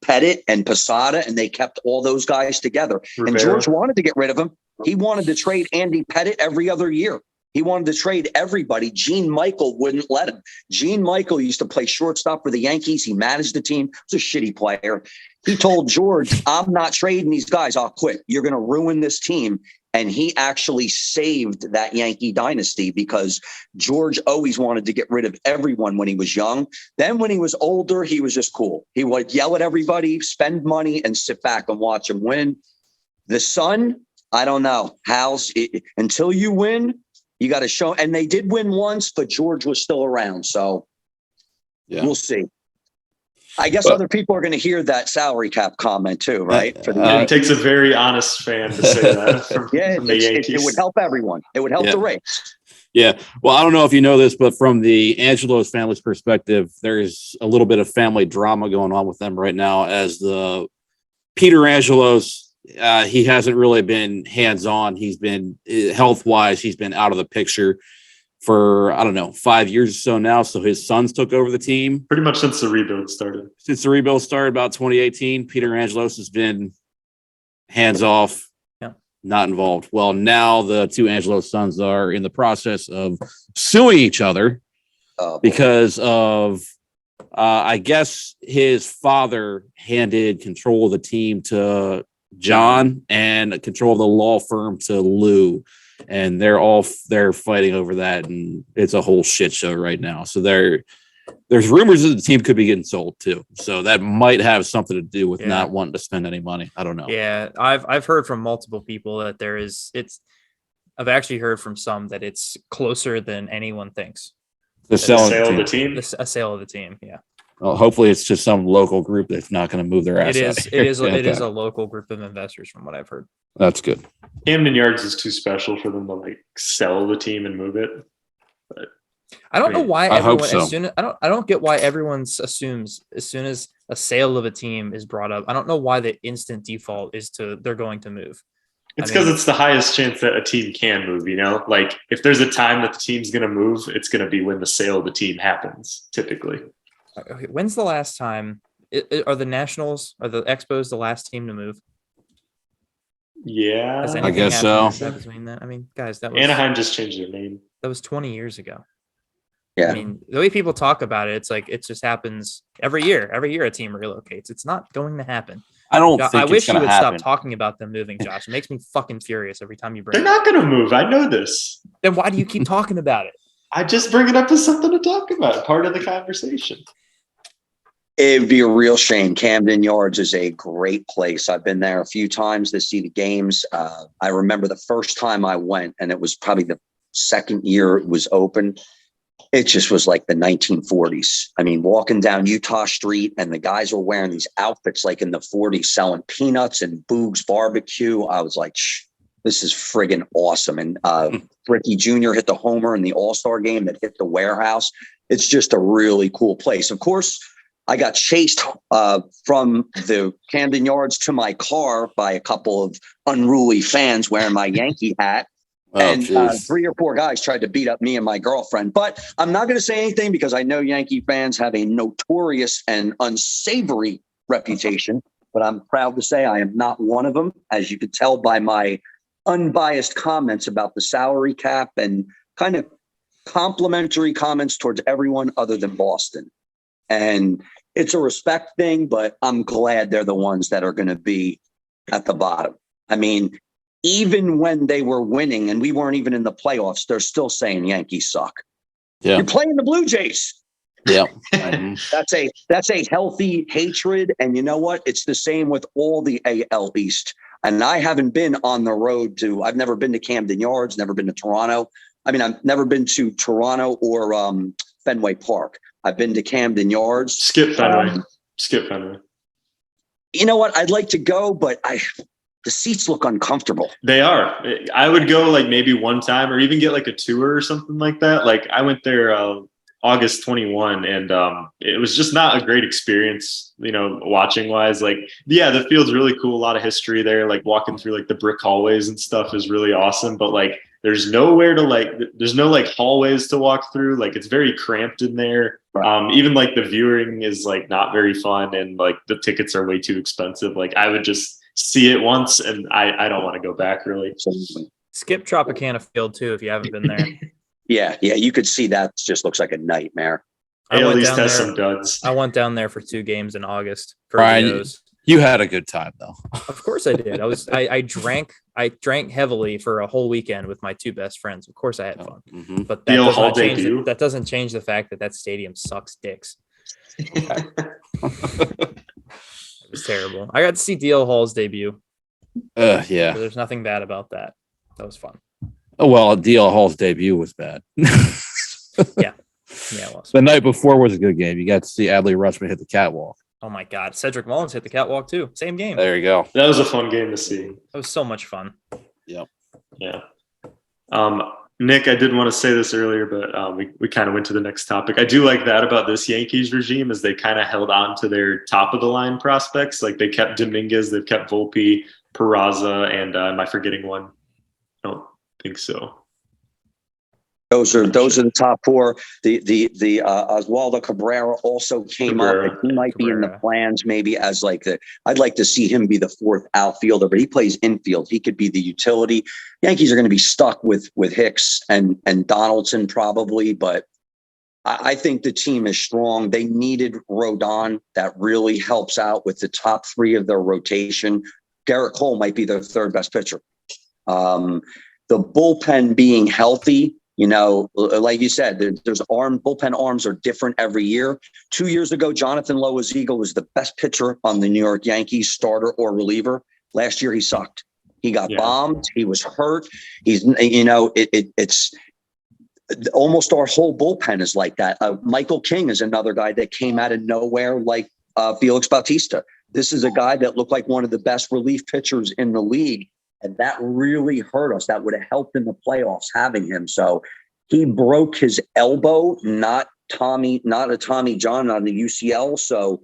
[SPEAKER 7] Pettit and Posada, and they kept all those guys together.
[SPEAKER 3] Rivera.
[SPEAKER 7] And George wanted to get rid of him. He wanted to trade Andy Pettit every other year. He wanted to trade everybody. Gene Michael wouldn't let him. Gene Michael used to play shortstop for the Yankees. He managed the team. He was a shitty player. He told George, I'm not trading these guys. I'll quit. You're going to ruin this team. And he actually saved that Yankee dynasty because George always wanted to get rid of everyone when he was young. Then when he was older, he was just cool. He would yell at everybody, spend money, and sit back and watch them win. The son, I don't know. Until you win, you got to show. And they did win once, but George was still around. So We'll see. I guess other people are going to hear that salary cap comment too, right?
[SPEAKER 3] It takes a very honest fan to say that. From the Yankees.
[SPEAKER 7] It would help everyone. It would help the race.
[SPEAKER 2] Yeah. Well, I don't know if you know this, but from the Angelos family's perspective, there's a little bit of family drama going on with them right now as the Peter Angelos, he hasn't really been hands-on. He's been health-wise, he's been out of the picture for, 5 years or so now. So his sons took over the team.
[SPEAKER 3] Pretty much since the rebuild started.
[SPEAKER 2] Since the rebuild started about 2018, Peter Angelos has been hands off, not involved. Well, now the two Angelos sons are in the process of suing each other because of, I guess his father handed control of the team to John and control of the law firm to Lou. And they're fighting over that, and it's a whole shit show right now. So there's rumors that the team could be getting sold too. So that might have something to do with not wanting to spend any money. I don't know.
[SPEAKER 1] Yeah, I've heard from multiple people that I've actually heard from some that it's closer than anyone thinks.
[SPEAKER 3] The sale of the team.
[SPEAKER 1] A sale of the team. Yeah.
[SPEAKER 2] Well, hopefully it's just some local group that's not going to move their ass.
[SPEAKER 1] It is a local group of investors, from what I've heard.
[SPEAKER 2] That's good.
[SPEAKER 3] Camden Yards is too special for them to sell the team and move it. But
[SPEAKER 1] I don't know why
[SPEAKER 2] I hope
[SPEAKER 1] everyone
[SPEAKER 2] so.
[SPEAKER 1] I don't get why everyone assumes as soon as a sale of a team is brought up. I don't know why the instant default is they're going to move.
[SPEAKER 3] It's because it's the highest chance that a team can move, Like if there's a time that the team's going to move, it's going to be when the sale of the team happens, typically.
[SPEAKER 1] Okay, when's the last time? Are the Nationals, are the Expos the last team to move?
[SPEAKER 3] Yeah,
[SPEAKER 1] Has
[SPEAKER 2] I guess so.
[SPEAKER 1] Between that, I mean, guys, that was
[SPEAKER 3] Anaheim just changed their name.
[SPEAKER 1] That was 20 years ago.
[SPEAKER 7] Yeah.
[SPEAKER 1] I mean, the way people talk about it, it's like it just happens every year. Every year a team relocates. It's not going to happen.
[SPEAKER 2] I
[SPEAKER 1] wish you would
[SPEAKER 2] happen.
[SPEAKER 1] stop talking about them moving, Josh. It makes me fucking furious every time you bring
[SPEAKER 3] They're
[SPEAKER 1] it
[SPEAKER 3] not
[SPEAKER 1] up.
[SPEAKER 3] going to move. I know this.
[SPEAKER 1] Then why do you keep talking about it?
[SPEAKER 3] I just bring it up as something to talk about, part of the conversation.
[SPEAKER 7] It'd be a real shame. Camden Yards is a great place. I've been there a few times to see the games. I remember the first time I went, and it was probably the second year it was open. It just was like the 1940s. I mean, walking down Utah Street, and the guys were wearing these outfits like in the 40s, selling peanuts and Boog's barbecue. I was like, this is friggin' awesome. And Ricky Jr. hit the homer in the All-Star game that hit the warehouse. It's just a really cool place. Of course, I got chased from the Camden Yards to my car by a couple of unruly fans wearing my Yankee hat. And 3 or 4 guys tried to beat up me and my girlfriend. But I'm not going to say anything because I know Yankee fans have a notorious and unsavory reputation. But I'm proud to say I am not one of them, as you could tell by my unbiased comments about the salary cap and kind of complimentary comments towards everyone other than Boston. And it's a respect thing, but I'm glad they're the ones that are going to be at the bottom. I mean, even when they were winning and we weren't even in the playoffs, they're still saying Yankees suck.
[SPEAKER 2] Yeah.
[SPEAKER 7] You're playing the Blue Jays.
[SPEAKER 2] Yeah.
[SPEAKER 7] That's a healthy hatred. And you know what? It's the same with all the AL East. And I haven't been on the road I've never been to Camden Yards, never been to Toronto. I mean, I've never been to Toronto or Fenway Park. I've been to Camden Yards.
[SPEAKER 3] Skip Fenway. Skip Fenway.
[SPEAKER 7] You know what? I'd like to go, but the seats look uncomfortable.
[SPEAKER 3] They are. I would go like maybe one time or even get like a tour or something like that. Like I went there August 21 and it was just not a great experience, watching wise. Like, yeah, the field's really cool. A lot of history there. Like walking through like the brick hallways and stuff is really awesome. But like, there's nowhere to there's no like hallways to walk through. Like it's very cramped in there. Even like the viewing is like not very fun and like the tickets are way too expensive. Like I would just see it once and I don't want to go back really.
[SPEAKER 1] Skip Tropicana Field too if you haven't been there.
[SPEAKER 7] Yeah, you could see that just looks like a nightmare.
[SPEAKER 3] At least has some duds.
[SPEAKER 1] I went down there for 2 games in August for
[SPEAKER 2] Brian,
[SPEAKER 1] videos.
[SPEAKER 2] You had a good time though.
[SPEAKER 1] Of course I did. I drank heavily for a whole weekend with my 2 best friends. Of course I had fun.
[SPEAKER 2] Mm-hmm.
[SPEAKER 1] But that doesn't change the fact that stadium sucks dicks. It was terrible. I got to see DL Hall's debut.
[SPEAKER 2] Yeah.
[SPEAKER 1] So there's nothing bad about that. That was fun.
[SPEAKER 2] Oh well, DL Hall's debut was bad.
[SPEAKER 1] Yeah, it was.
[SPEAKER 2] The night before was a good game. You got to see Adley Rutschman hit the catwalk.
[SPEAKER 1] Oh my God, Cedric Mullins hit the catwalk too. Same game.
[SPEAKER 2] There you go.
[SPEAKER 3] That was a fun game to see.
[SPEAKER 1] It was so much fun.
[SPEAKER 2] Yep.
[SPEAKER 3] Yeah. Nick, I didn't want to say this earlier, but we kind of went to the next topic. I do like that about this Yankees regime is they kind of held on to their top of the line prospects. Like they kept Dominguez, they've kept Volpe, Peraza, and am I forgetting one? I don't think so.
[SPEAKER 7] Those are the top 4. The Oswaldo Cabrera also came up. And he might be in the plans maybe as I'd like to see him be the 4th outfielder, but he plays infield. He could be the utility. Yankees are going to be stuck with Hicks and Donaldson probably, but I think the team is strong. They needed Rodon. That really helps out with the top 3 of their rotation. Garrett Cole might be their 3rd best pitcher. The bullpen being healthy, like you said, there's bullpen arms are different every year. 2 years ago, Jonathan Loaziga was the best pitcher on the New York Yankees, starter or reliever. Last year, he sucked. He got bombed. He was hurt. It's almost our whole bullpen is like that. Michael King is another guy that came out of nowhere like Felix Bautista. This is a guy that looked like one of the best relief pitchers in the league. And that really hurt us. That would have helped in the playoffs having him. So he broke his elbow, not a Tommy John on the UCL. So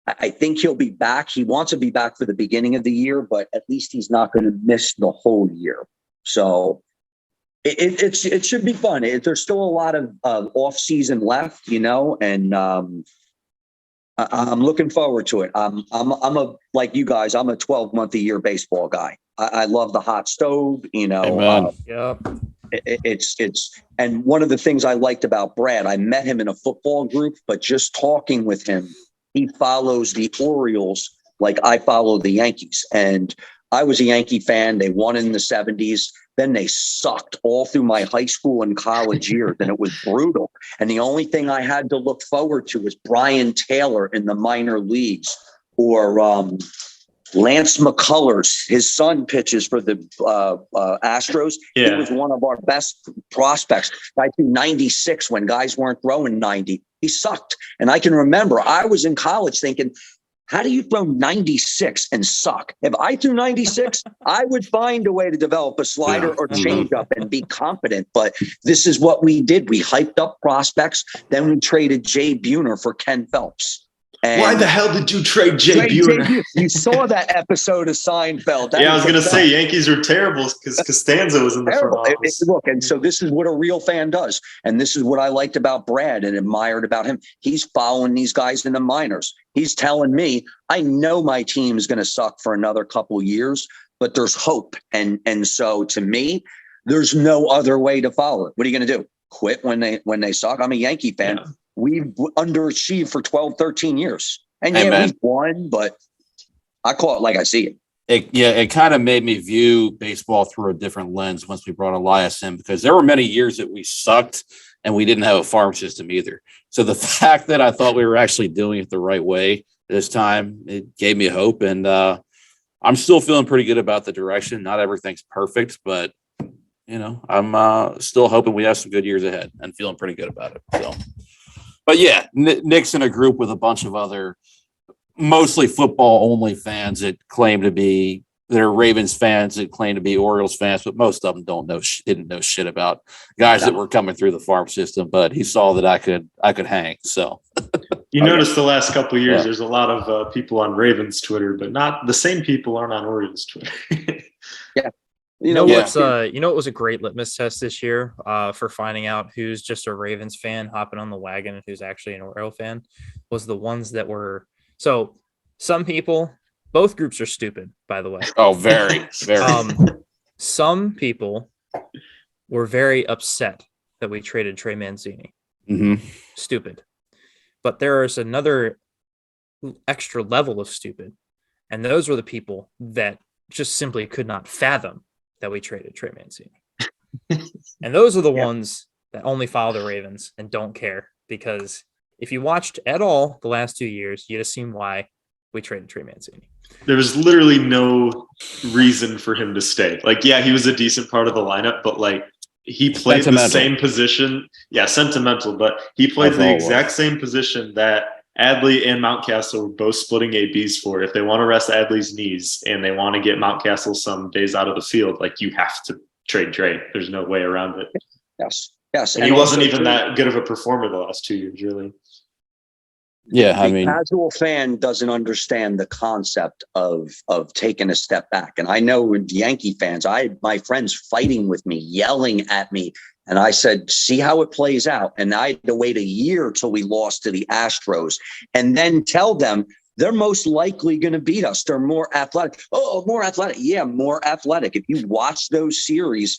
[SPEAKER 7] I think he'll be back. He wants to be back for the beginning of the year, but at least he's not going to miss the whole year. So it should be fun. There's still a lot of offseason left, and I'm looking forward to it. I'm like you guys, I'm a 12-month-a-year baseball guy. I love the hot stove,
[SPEAKER 2] Amen.
[SPEAKER 7] It's and one of the things I liked about Brad, I met him in a football group, but just talking with him, he follows the Orioles like I follow the Yankees. And I was a Yankee fan. They won in the 70s. Then they sucked all through my high school and college years, and it was brutal. And the only thing I had to look forward to was Brian Taylor in the minor leagues, or Lance McCullers. His son pitches for the Astros.
[SPEAKER 3] Yeah.
[SPEAKER 7] He was one of our best prospects. I threw 96 when guys weren't throwing 90. He sucked. And I can remember I was in college thinking, how do you throw 96 and suck? If I threw 96, I would find a way to develop a slider or change up and be competent. But this is what we did. We hyped up prospects. Then we traded Jay Buhner for Ken Phelps. And
[SPEAKER 3] why the hell did you trade Jay Buhner?
[SPEAKER 7] You saw that episode of Seinfeld.
[SPEAKER 3] I was going to say Yankees were terrible because Costanza was in the front office.
[SPEAKER 7] Look, and so this is what a real fan does. And this is what I liked about Brad and admired about him. He's following these guys in the minors. He's telling me, I know my team is going to suck for another couple years, but there's hope. And so to me, there's no other way to follow it. What are you going to do? Quit when they suck? I'm a Yankee fan. Yeah. We've underachieved for 12, 13 years. And we've won, but I call it like I see it.
[SPEAKER 2] It kind of made me view baseball through a different lens once we brought Elias in, because there were many years that we sucked and we didn't have a farm system either. So the fact that I thought we were actually doing it the right way this time, it gave me hope. And I'm still feeling pretty good about the direction. Not everything's perfect, but I'm still hoping we have some good years ahead and feeling pretty good about it. So But yeah, Nick's in a group with a bunch of other, mostly football only fans that claim to be, they're Ravens fans that claim to be Orioles fans, but most of them didn't know shit about guys that were coming through the farm system. But he saw that I could hang. So
[SPEAKER 3] you notice the last couple of years, there's a lot of people on Ravens Twitter, but not the same people aren't on Orioles Twitter.
[SPEAKER 7] Yeah.
[SPEAKER 1] What was a great litmus test this year for finding out who's just a Ravens fan hopping on the wagon and who's actually an Oriole fan was the ones that were. So some people, both groups are stupid, by the way.
[SPEAKER 2] Oh, very, very.
[SPEAKER 1] Some people were very upset that we traded Trey Mancini.
[SPEAKER 2] Mm-hmm.
[SPEAKER 1] Stupid. But there is another extra level of stupid. And those were the people that just simply could not fathom that we traded Trey Mancini. And those are the ones that only follow the Ravens and don't care, because if you watched at all the last 2 years, you'd have seen why we traded Trey Mancini.
[SPEAKER 3] There was literally no reason for him to stay. Like, yeah, he was a decent part of the lineup, but like he played the same position. Yeah, sentimental, but he played the exact same position that Adley and Mountcastle were both splitting ABs for. If they want to rest Adley's knees and they want to get Mountcastle some days out of the field, like you have to trade Trey. There's no way around it.
[SPEAKER 7] Yes.
[SPEAKER 3] And he wasn't even that good of a performer the last 2 years, really.
[SPEAKER 2] Yeah,
[SPEAKER 7] the casual fan doesn't understand the concept of taking a step back. And I know with Yankee fans, I had my friends fighting with me, yelling at me. And I said, see how it plays out. And I had to wait a year till we lost to the Astros and then tell them they're most likely going to beat us. They're more athletic. Oh, more athletic. Yeah, more athletic. If you watch those series,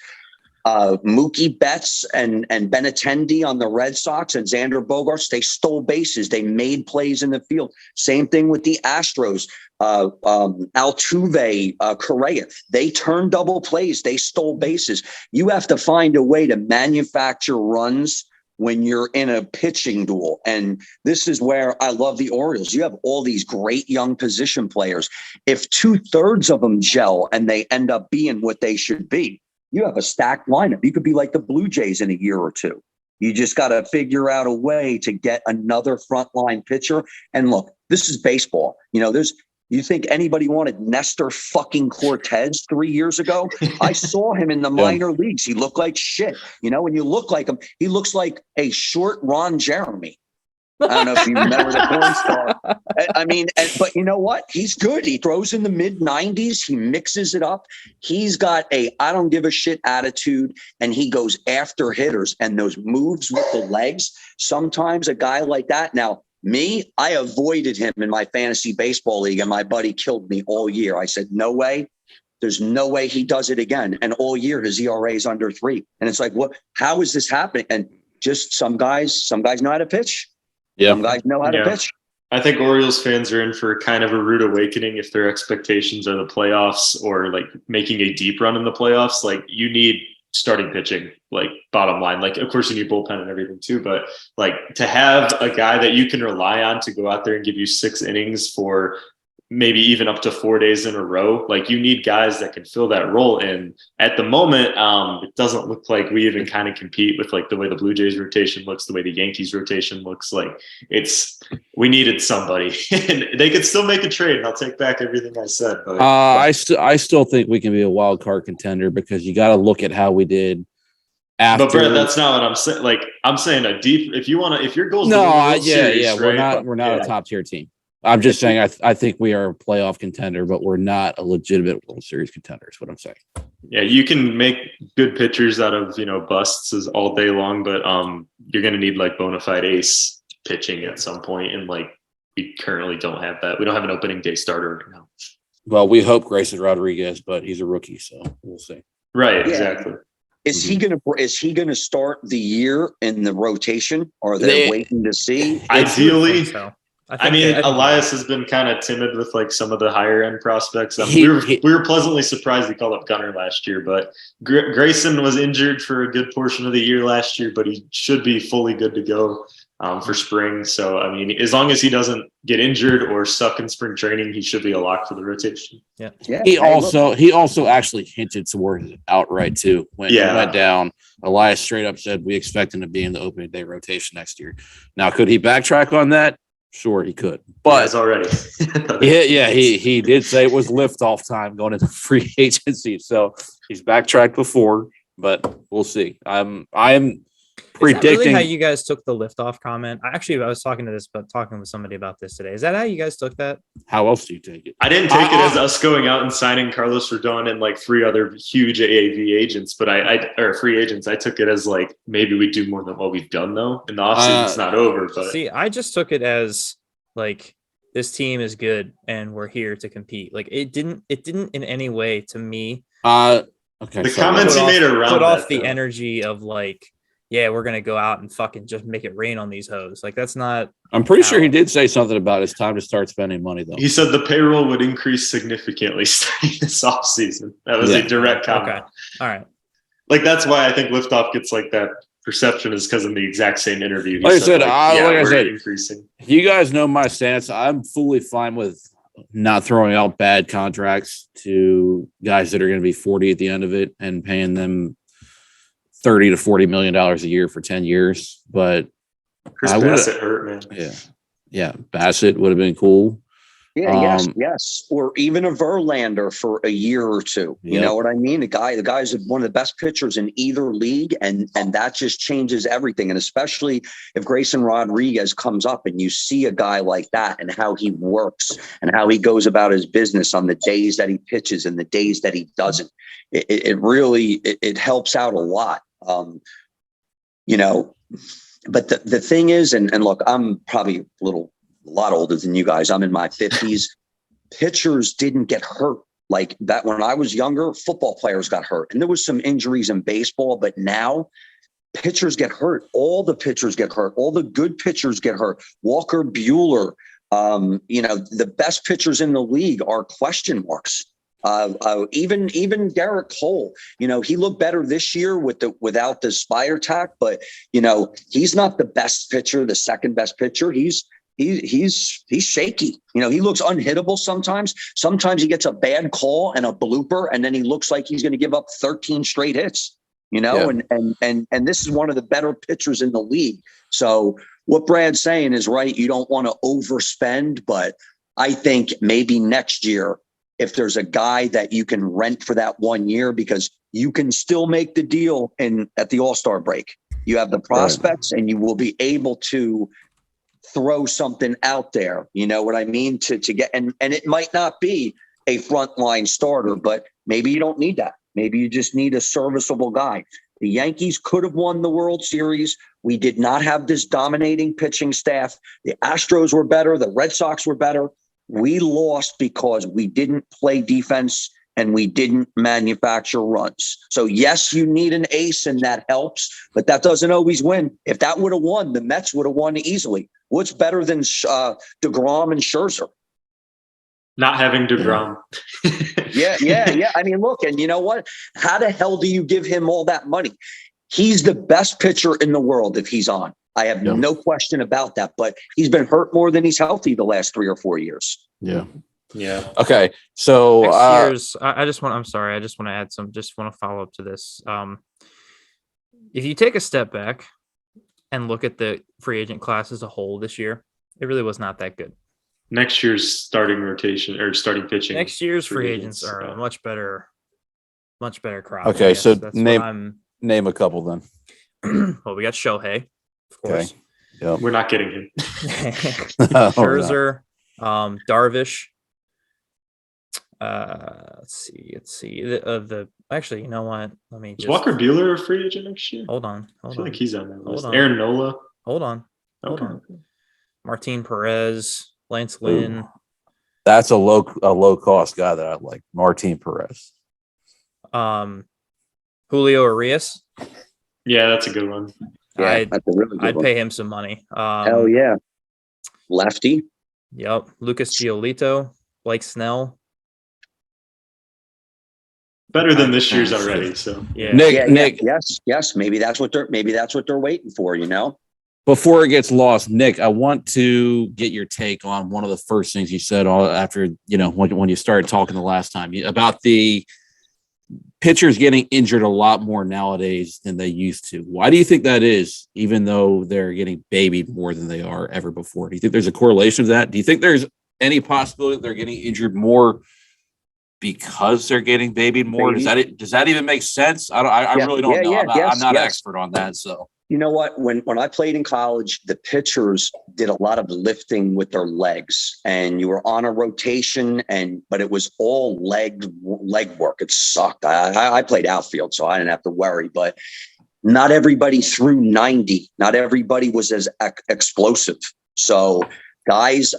[SPEAKER 7] Mookie Betts and Benintendi on the Red Sox and Xander Bogaerts, they stole bases. They made plays in the field. Same thing with the Astros. Altuve, Correa, they turned double plays. They stole bases. You have to find a way to manufacture runs when you're in a pitching duel. And this is where I love the Orioles. You have all these great young position players. If 2/3 of them gel and they end up being what they should be, you have a stacked lineup. You could be like the Blue Jays in a year or two. You just got to figure out a way to get another frontline pitcher. And look, this is baseball. You think anybody wanted Nestor fucking Cortez 3 years ago? I saw him in the minor leagues. He looked like shit. When you look like him, he looks like a short Ron Jeremy. I don't know if you remember the porn star. But you know what? He's good. He throws in the mid-90s. He mixes it up. He's got a I don't give a shit attitude, and he goes after hitters. And those moves with the legs, sometimes a guy like that. Now, me, I avoided him in my fantasy baseball league, and my buddy killed me all year. I said, no way. There's no way he does it again. And all year, his ERA is under 3. And it's like, what? How is this happening? And just some guys know how to pitch.
[SPEAKER 2] Yeah.
[SPEAKER 7] Some guys know how to pitch.
[SPEAKER 3] I think Orioles fans are in for kind of a rude awakening if their expectations are the playoffs or like making a deep run in the playoffs. Like you need starting pitching, like bottom line. Like, of course you need bullpen and everything too, but like to have a guy that you can rely on to go out there and give you 6 innings for maybe even up to 4 days in a row. Like you need guys that can fill that role. And at the moment, it doesn't look like we even kind of compete with like the way the Blue Jays rotation looks, the way the Yankees rotation looks. Like we needed somebody and they could still make a trade. And I'll take back everything I said. But
[SPEAKER 2] I still think we can be a wild card contender because you got to look at how we did after.
[SPEAKER 3] But Brett, that's not what I'm saying. Like I'm saying if your goal is
[SPEAKER 2] we're not a top tier team. I'm just saying I think we are a playoff contender, but we're not a legitimate World Series contender is what I'm saying.
[SPEAKER 3] Yeah, you can make good pitchers out of, busts all day long, but you're going to need like bona fide ace pitching at some point, and like we currently don't have that. We don't have an opening day starter right now.
[SPEAKER 2] Well, we hope Grayson Rodriguez, but he's a rookie, so we'll see.
[SPEAKER 3] Right, exactly.
[SPEAKER 7] Is he gonna start the year in the rotation, or are they waiting to see?
[SPEAKER 3] Ideally. Elias has been kind of timid with like some of the higher end prospects. We were pleasantly surprised he called up Gunnar last year, but Grayson was injured for a good portion of the year last year, but he should be fully good to go for spring. So, I mean, as long as he doesn't get injured or suck in spring training, he should be a lock for the rotation.
[SPEAKER 1] Yeah.
[SPEAKER 2] He also actually hinted towards it outright too. When he went down, Elias straight up said, we expect him to be in the opening day rotation next year. Now, could he backtrack on that? Sure, he could. But
[SPEAKER 3] already.
[SPEAKER 2] he did say it was liftoff time going into free agency. So he's backtracked before, but we'll see. I am predicting.
[SPEAKER 1] Is that really how you guys took the liftoff comment? I was talking with somebody about this today. Is that how you guys took that?
[SPEAKER 2] How else do you take it?
[SPEAKER 3] I didn't take it as us going out and signing Carlos Rodon and like 3 other huge AAV agents, but or free agents. I took it as like maybe we do more than what we've done though. In the offseason, it's not over. But
[SPEAKER 1] see, I just took it as like this team is good and we're here to compete. Like it didn't in any way to me.
[SPEAKER 2] Okay.
[SPEAKER 3] The comments you made around
[SPEAKER 1] put off
[SPEAKER 3] that,
[SPEAKER 1] the
[SPEAKER 3] though.
[SPEAKER 1] energy of like, yeah, we're gonna go out and fucking just make it rain on these hoes. Like that's not.
[SPEAKER 2] I'm pretty sure he did say something about it's time to start spending money though.
[SPEAKER 3] He said the payroll would increase significantly starting this offseason. That was a direct comment.
[SPEAKER 1] Okay. All right.
[SPEAKER 3] Like that's why I think liftoff gets like that perception is because in the exact same interview.
[SPEAKER 2] Like I said,
[SPEAKER 3] increasing.
[SPEAKER 2] You guys know my stance. I'm fully fine with not throwing out bad contracts to guys that are going to be 40 at the end of it and paying them $30 to $40 million a year for 10 years. But
[SPEAKER 3] Chris Bassett hurt, man.
[SPEAKER 2] Yeah. Bassett would have been cool.
[SPEAKER 7] Yeah, yes. Or even a Verlander for a year or two. You know what I mean? The guy's one of the best pitchers in either league, and that just changes everything. And especially if Grayson Rodriguez comes up and you see a guy like that and how he works and how he goes about his business on the days that he pitches and the days that he doesn't, it really helps out a lot. But the thing is, and look, I'm probably a lot older than you guys. I'm in my 50s. Pitchers didn't get hurt like that when I was younger. Football players got hurt, and there was some injuries in baseball. But now, pitchers get hurt. All the pitchers get hurt. All the good pitchers get hurt. Walker Buehler. The best pitchers in the league are question marks. Even Garrett Cole, he looked better this year without the spire tack, but he's not the best pitcher, the second best pitcher. He's shaky. He looks unhittable sometimes. Sometimes he gets a bad call and a blooper, and then he looks like he's going to give up 13 straight hits. And this is one of the better pitchers in the league. So what Brad's saying is right. You don't want to overspend, but I think maybe next year, if there's a guy that you can rent for that 1 year, because you can still make the deal at the All-Star break. You have the prospects, and you will be able to throw something out there, you know what I mean? To get, and it might not be a frontline starter, but maybe you don't need that. Maybe you just need a serviceable guy. The Yankees could have won the World Series. We did not have this dominating pitching staff. The Astros were better. The Red Sox were better. We lost because we didn't play defense and we didn't manufacture runs. So yes, you need an ace and that helps, but that doesn't always win. If that would have won, the Mets would have won easily. What's better than DeGrom and Scherzer?
[SPEAKER 3] Not having DeGrom.
[SPEAKER 7] Yeah. I mean, look, and you know what? How the hell do you give him all that money? He's the best pitcher in the world if he's on. I have no question about that, but he's been hurt more than he's healthy the last 3 or 4 years.
[SPEAKER 2] Yeah. Okay. So
[SPEAKER 1] next year's, I just want to add some, just want to follow up to this. If you take a step back and look at the free agent class as a whole this year, it really was not that good.
[SPEAKER 3] Next year's starting rotation or starting pitching.
[SPEAKER 1] Next year's free agents are a much better crop.
[SPEAKER 2] Okay. So name a couple then.
[SPEAKER 1] Well, we got Shohei, of course.
[SPEAKER 2] Okay. Yep.
[SPEAKER 3] We're not getting him.
[SPEAKER 1] Scherzer, Darvish. Let's see. Actually, you know what? Let me
[SPEAKER 3] Is Walker Buehler a free agent next year?
[SPEAKER 1] Hold on.
[SPEAKER 3] I feel like he's on that list.
[SPEAKER 1] on.
[SPEAKER 3] Aaron Nola.
[SPEAKER 1] Hold on. Martin Perez, Lance Lynn.
[SPEAKER 2] That's a low cost guy that I like. Martin Perez.
[SPEAKER 1] Julio Urias.
[SPEAKER 3] Yeah, that's a good one.
[SPEAKER 7] Yeah, that's a really good
[SPEAKER 1] I'd
[SPEAKER 7] one.
[SPEAKER 1] pay him some money.
[SPEAKER 7] Hell yeah. Lefty.
[SPEAKER 1] Yep. Lucas Giolito, Blake Snell.
[SPEAKER 3] Better than this year's already. So
[SPEAKER 1] yeah.
[SPEAKER 2] Nick.
[SPEAKER 7] Yes. Maybe that's what they're waiting for, you know?
[SPEAKER 2] Before it gets lost, Nick, I want to get your take on one of the first things you said after, when you started talking the last time about the pitchers getting injured a lot more nowadays than they used to. Why do you think that is, even though they're getting babied more than they are ever before? Do you think there's a correlation to that? Do you think there's any possibility that they're getting injured more because they're getting babied more? Does that even make sense? I really don't know. I'm not an expert on that. So
[SPEAKER 7] you know what? When I played in college, the pitchers did a lot of lifting with their legs, and you were on a rotation, but it was all leg work. It sucked. I played outfield, so I didn't have to worry. But not everybody threw 90. Not everybody was as explosive. So guys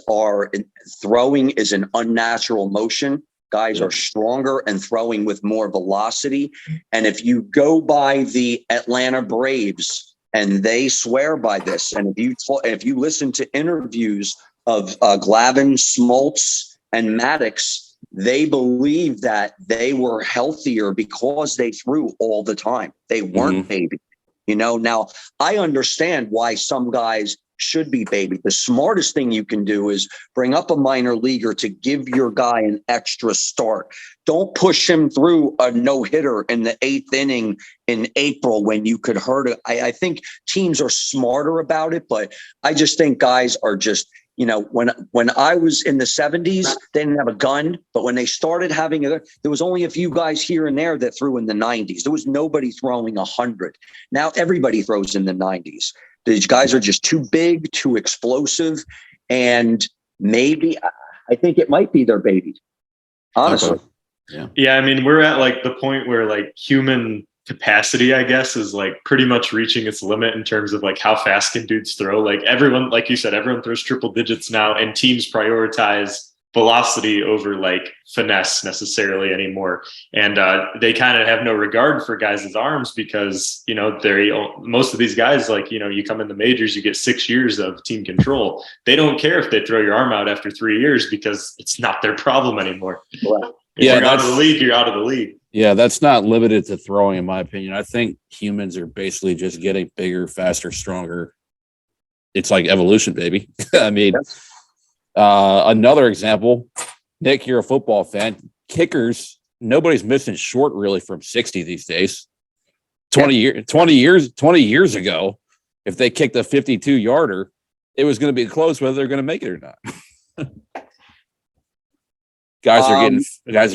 [SPEAKER 7] throwing is an unnatural motion. Guys are stronger and throwing with more velocity. And if you go by the Atlanta Braves, and they swear by this, and if you listen to interviews of Glavine, Smoltz, and Maddox, they believe that they were healthier because they threw all the time. They weren't baby. Now I understand why some guys should be baby. The smartest thing you can do is bring up a minor leaguer to give your guy an extra start. Don't push him through a no-hitter in the 8th inning in April when you could hurt it. I think teams are smarter about it, but I just think guys are just, when I was in the 70s, they didn't have a gun, but when they started having there was only a few guys here and there that threw in the 90s. There was nobody throwing 100. Now everybody throws in the 90s. These guys are just too big, too explosive, and maybe I think it might be their baby. Honestly.
[SPEAKER 3] Yeah. I mean, we're at like the point where like human capacity, I guess, is like pretty much reaching its limit in terms of like how fast can dudes throw. Like everyone, like you said, everyone throws triple digits now, and teams prioritize velocity over like finesse necessarily anymore. And they kind of have no regard for guys' arms because, most of these guys, like, you come in the majors, you get 6 years of team control. They don't care if they throw your arm out after 3 years because it's not their problem anymore. If you're out of the league, you're out of the league.
[SPEAKER 2] Yeah, that's not limited to throwing, in my opinion. I think humans are basically just getting bigger, faster, stronger. It's like evolution, baby. I mean, another example, Nick, you're a football fan. Kickers, nobody's missing short really from 60 these days. 20 years ago, if they kicked a 52-yarder, it was going to be close whether they're going to make it or not. Guys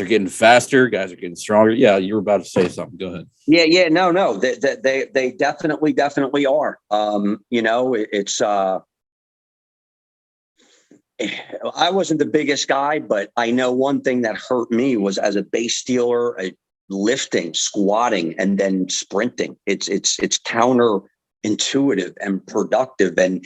[SPEAKER 2] are getting faster. Guys are getting stronger. Yeah, you were about to say something. Go ahead.
[SPEAKER 7] Yeah. No. They definitely are. It's. I wasn't the biggest guy, but I know one thing that hurt me was as a base stealer, lifting, squatting, and then sprinting. It's counterintuitive and productive, and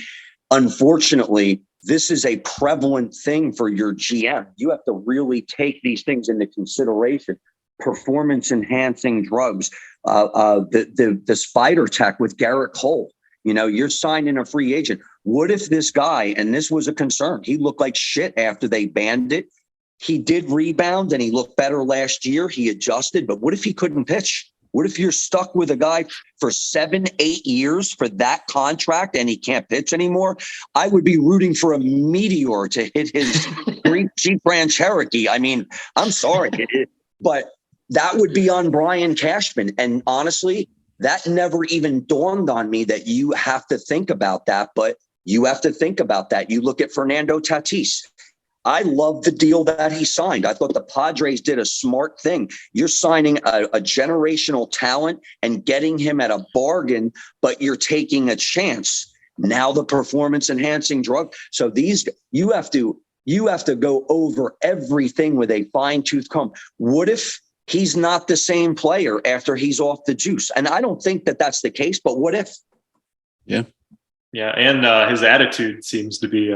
[SPEAKER 7] unfortunately, this is a prevalent thing for your GM. You have to really take these things into consideration. Performance enhancing drugs, the spider tech with Garrett Cole. You're signing a free agent. What if this guy, and this was a concern, he looked like shit after they banned it. He did rebound and he looked better last year. He adjusted, but what if he couldn't pitch? What if you're stuck with a guy for 7-8 years for that contract and he can't pitch anymore? I would be rooting for a meteor to hit his Jeep Grand Cherokee. I mean, I'm sorry, but that would be on Brian Cashman. And honestly, that never even dawned on me that you have to think about that, but you have to think about that. You look at Fernando Tatis. I love the deal that he signed. I thought the Padres did a smart thing. You're signing a generational talent and getting him at a bargain, but you're taking a chance. Now the performance enhancing drug. So you have to go over everything with a fine tooth comb. What if he's not the same player after he's off the juice? And I don't think that that's the case, but what if?
[SPEAKER 2] Yeah.
[SPEAKER 3] Yeah. And his attitude seems to be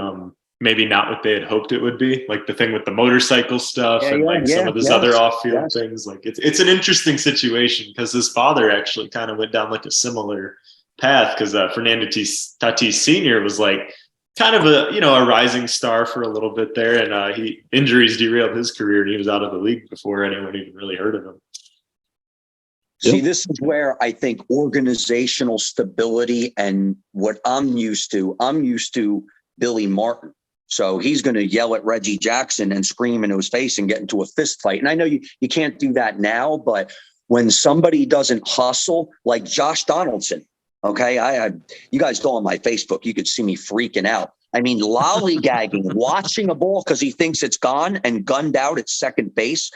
[SPEAKER 3] maybe not what they had hoped it would be. Like the thing with the motorcycle stuff some of his other off-field things. Like it's an interesting situation because his father actually kind of went down like a similar path because Fernando Tatis Sr. was like kind of a rising star for a little bit there. And injuries derailed his career and he was out of the league before anyone even really heard of him.
[SPEAKER 7] See, this is where I think organizational stability and what I'm used to Billy Martin. So he's going to yell at Reggie Jackson and scream into his face and get into a fist fight. And I know you can't do that now, but when somebody doesn't hustle, like Josh Donaldson, okay, you guys go on my Facebook, you could see me freaking out. I mean, lollygagging, watching a ball because he thinks it's gone and gunned out at second base.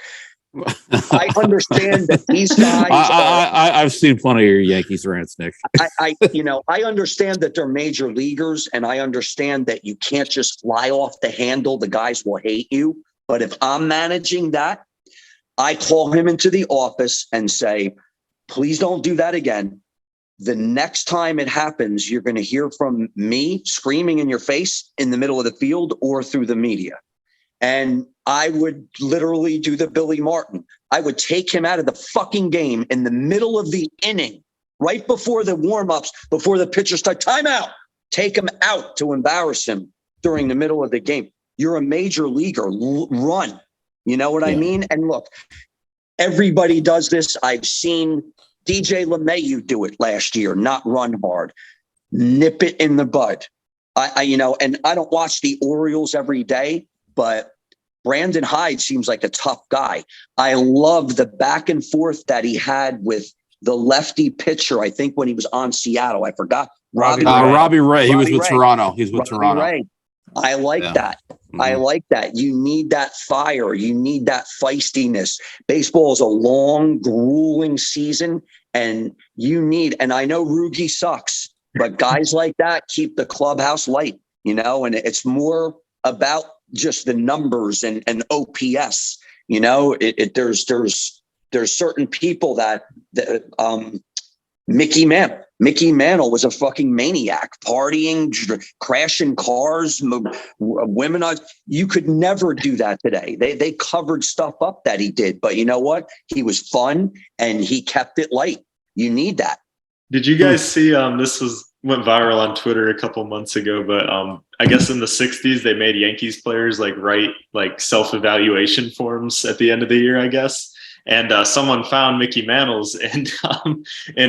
[SPEAKER 7] I understand that these guys.
[SPEAKER 2] I've seen plenty of your Yankees rants, Nick.
[SPEAKER 7] I understand that they're major leaguers, and I understand that you can't just fly off the handle. The guys will hate you. But if I'm managing that, I call him into the office and say, please don't do that again. The next time it happens, you're going to hear from me screaming in your face in the middle of the field or through the media. And I would literally do the Billy Martin. I would take him out of the fucking game in the middle of the inning, right before the warm-ups, before the pitchers start timeout. Take him out to embarrass him during the middle of the game. You're a major leaguer. Run. You know what I mean? And look, everybody does this. I've seen DJ LeMahieu do it last year, not run hard. Nip it in the bud. And I don't watch the Orioles every day, but Brandon Hyde seems like a tough guy. I love the back and forth that he had with the lefty pitcher. I think when he was on Seattle, I forgot. Robbie
[SPEAKER 2] Ray. He was with Toronto. He's with Toronto.
[SPEAKER 7] Ray. I like that. Mm-hmm. I like that. You need that fire. You need that feistiness. Baseball is a long, grueling season, and and I know Rugi sucks, but guys like that keep the clubhouse light, and it's more about just the numbers and OPS. There's certain people that Mickey Mantle was a fucking maniac, partying, crashing cars, women. You could never do that today. They covered stuff up that he did, but you know what? He was fun and he kept it light. You need that.
[SPEAKER 3] Did you guys see? Went viral on Twitter a couple months ago, but I guess in the 60s they made Yankees players write self-evaluation forms at the end of the year, I guess. And someone found Mickey Mantle's, and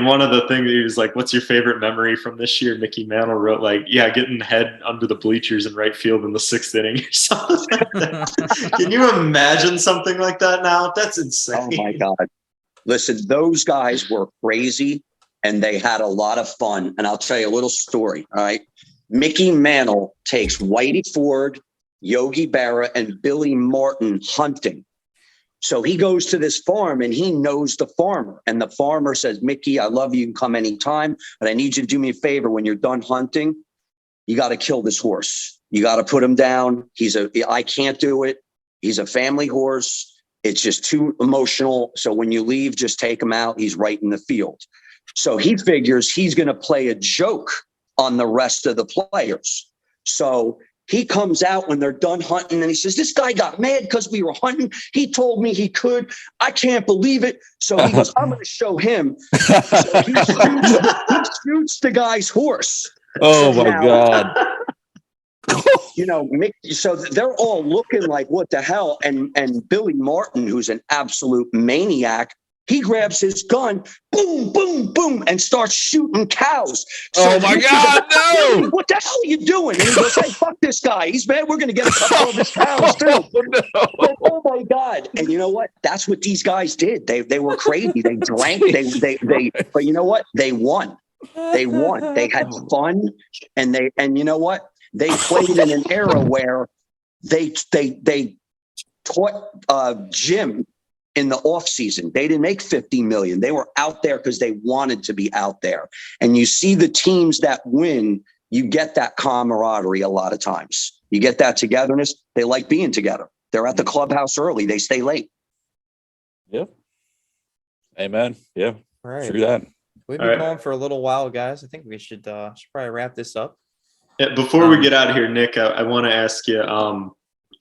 [SPEAKER 3] one of the things he was like, "What's your favorite memory from this year?" Mickey Mantle wrote getting head under the bleachers in right field in the 6th inning or something like that. Can you imagine something like that now? That's insane.
[SPEAKER 7] Oh my God! Listen, those guys were crazy. And they had a lot of fun. And I'll tell you a little story. All right. Mickey Mantle takes Whitey Ford, Yogi Berra, and Billy Martin hunting. So he goes to this farm and he knows the farmer. And the farmer says, Mickey, I love you. You can come anytime, but I need you to do me a favor. When you're done hunting, you got to kill this horse. You got to put him down. I can't do it. He's a family horse. It's just too emotional. So when you leave, just take him out. He's right in the field. So he figures he's going to play a joke on the rest of the players. So he comes out when they're done hunting and he says, this guy got mad because we were hunting. He told me he could. I can't believe it. So he goes, I'm going to show him. So he shoots the guy's horse.
[SPEAKER 2] Oh, my God.
[SPEAKER 7] So they're all looking like, what the hell? And Billy Martin, who's an absolute maniac, he grabs his gun, boom, boom, boom, and starts shooting cows. So
[SPEAKER 2] oh, my God, no!
[SPEAKER 7] What the hell are you doing? And he goes, hey, fuck this guy. He's mad. We're going to get a couple of his cows, too. Oh, my God. And you know what? That's what these guys did. They were crazy. They drank. But you know what? They won. They won. They had fun. And you know what? They played in an era where they taught Jim in the offseason. They didn't make $50 million. They were out there because they wanted to be out there. And you see the teams that win, you get that camaraderie a lot of times. You get that togetherness. They like being together. They're at the clubhouse early. They stay late.
[SPEAKER 2] Yeah. Amen. Yeah.
[SPEAKER 1] All right.
[SPEAKER 2] True that.
[SPEAKER 1] We've been going for a little while, guys. I think we should probably wrap this up.
[SPEAKER 3] Yeah, before we get out of here, Nick, I want to ask you,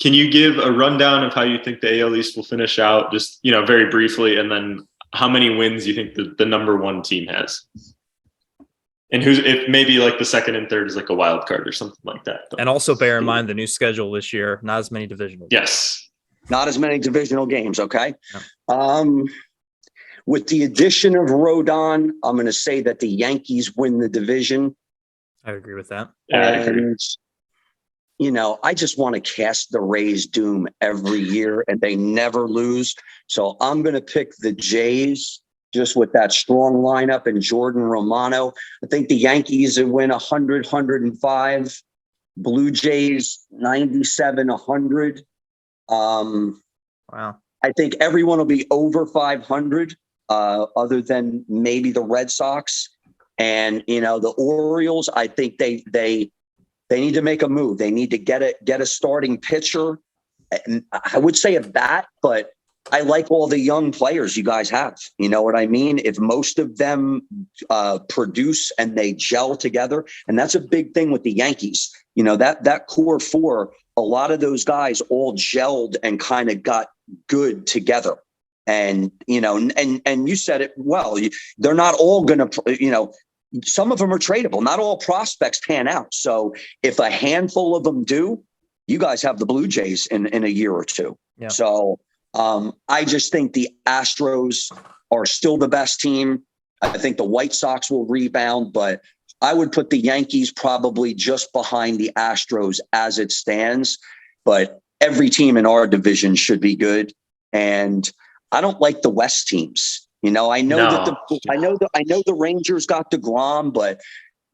[SPEAKER 3] can you give a rundown of how you think the AL East will finish out, just, very briefly, and then how many wins you think the number one team has? And if maybe the second and third is a wild card or something like that.
[SPEAKER 1] And also bear in mind the new schedule this year, not as many divisional games.
[SPEAKER 3] Yes.
[SPEAKER 7] Not as many divisional games, okay?
[SPEAKER 1] Yeah.
[SPEAKER 7] with the addition of Rodon, I'm going to say that the Yankees win the division.
[SPEAKER 1] I agree with that.
[SPEAKER 3] Yeah, I agree.
[SPEAKER 7] And, you know, I just want to cast the Rays' doom every year, and they never lose. So I'm going to pick the Jays just with that strong lineup and Jordan Romano. I think the Yankees will win 100, 105. Blue Jays 97, 100.
[SPEAKER 1] Wow.
[SPEAKER 7] I think everyone will be over 500, other than maybe the Red Sox. And, you know, the Orioles, I think they need to make a move. They need to get a starting pitcher. And I would say a bat, but I like all the young players you guys have. You know what I mean? If most of them produce and they gel together, and that's a big thing with the Yankees. You know, that core four, a lot of those guys all gelled and kind of got good together. And, you know, and you said it well, they're not all going to, you know, some of them are tradable. Not all prospects pan out. So if a handful of them do, you guys have the Blue Jays in a year or two.
[SPEAKER 1] Yeah.
[SPEAKER 7] So I just think the Astros are still the best team. I think the White Sox will rebound, but I would put the Yankees probably just behind the Astros as it stands. But every team in our division should be good. And I don't like the West teams. You know, I know I know the Rangers got DeGrom, but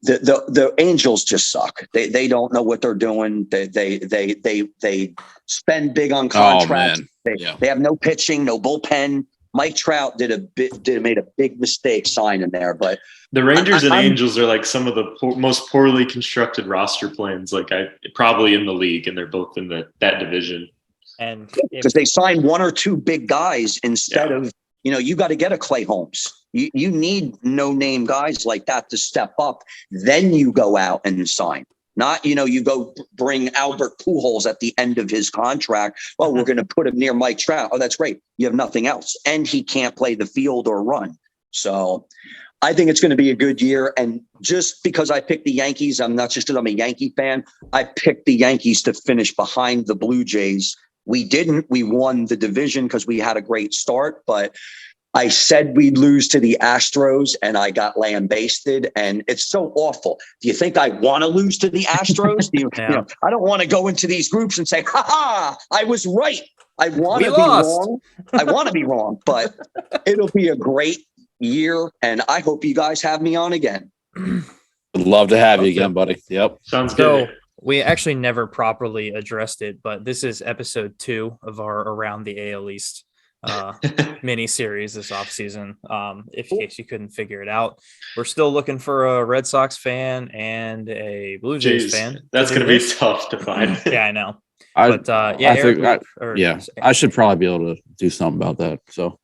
[SPEAKER 7] the Angels just suck. They don't know what they're doing. They spend big on contracts. They have no pitching, no bullpen. Mike Trout made a big mistake signing there, but
[SPEAKER 3] the Rangers and Angels are like some of the most poorly constructed roster plans, like probably in the league, and they're both in that division.
[SPEAKER 1] And
[SPEAKER 7] because they signed one or two big guys instead of, you know, you got to get a Clay Holmes. You need no-name guys like that to step up. Then you go out and sign. Not, you know, you go bring Albert Pujols at the end of his contract. Well, we're going to put him near Mike Trout. Oh, that's great. You have nothing else. And he can't play the field or run. So I think it's going to be a good year. And just because I picked the Yankees, I'm not just because I'm a Yankee fan. I picked the Yankees to finish behind the Blue Jays. We didn't. We won the division because we had a great start. But I said we'd lose to the Astros, and I got lambasted, and it's so awful. Do you think I want to lose to the Astros? You know, I don't want to go into these groups and say, "Ha ha, I was right." I want to be wrong. I want to be wrong, but it'll be a great year, and I hope you guys have me on again.
[SPEAKER 2] I'd love to have you again, buddy. Yep,
[SPEAKER 3] sounds good.
[SPEAKER 1] So we actually never properly addressed it, but this is episode 2 of our Around the AL East mini series this offseason. In case you couldn't figure it out, we're still looking for a Red Sox fan and a Blue Jays fan.
[SPEAKER 3] That's going to be tough to find.
[SPEAKER 1] Yeah, I know.
[SPEAKER 2] I
[SPEAKER 1] think
[SPEAKER 2] I should probably be able to do something about that. So,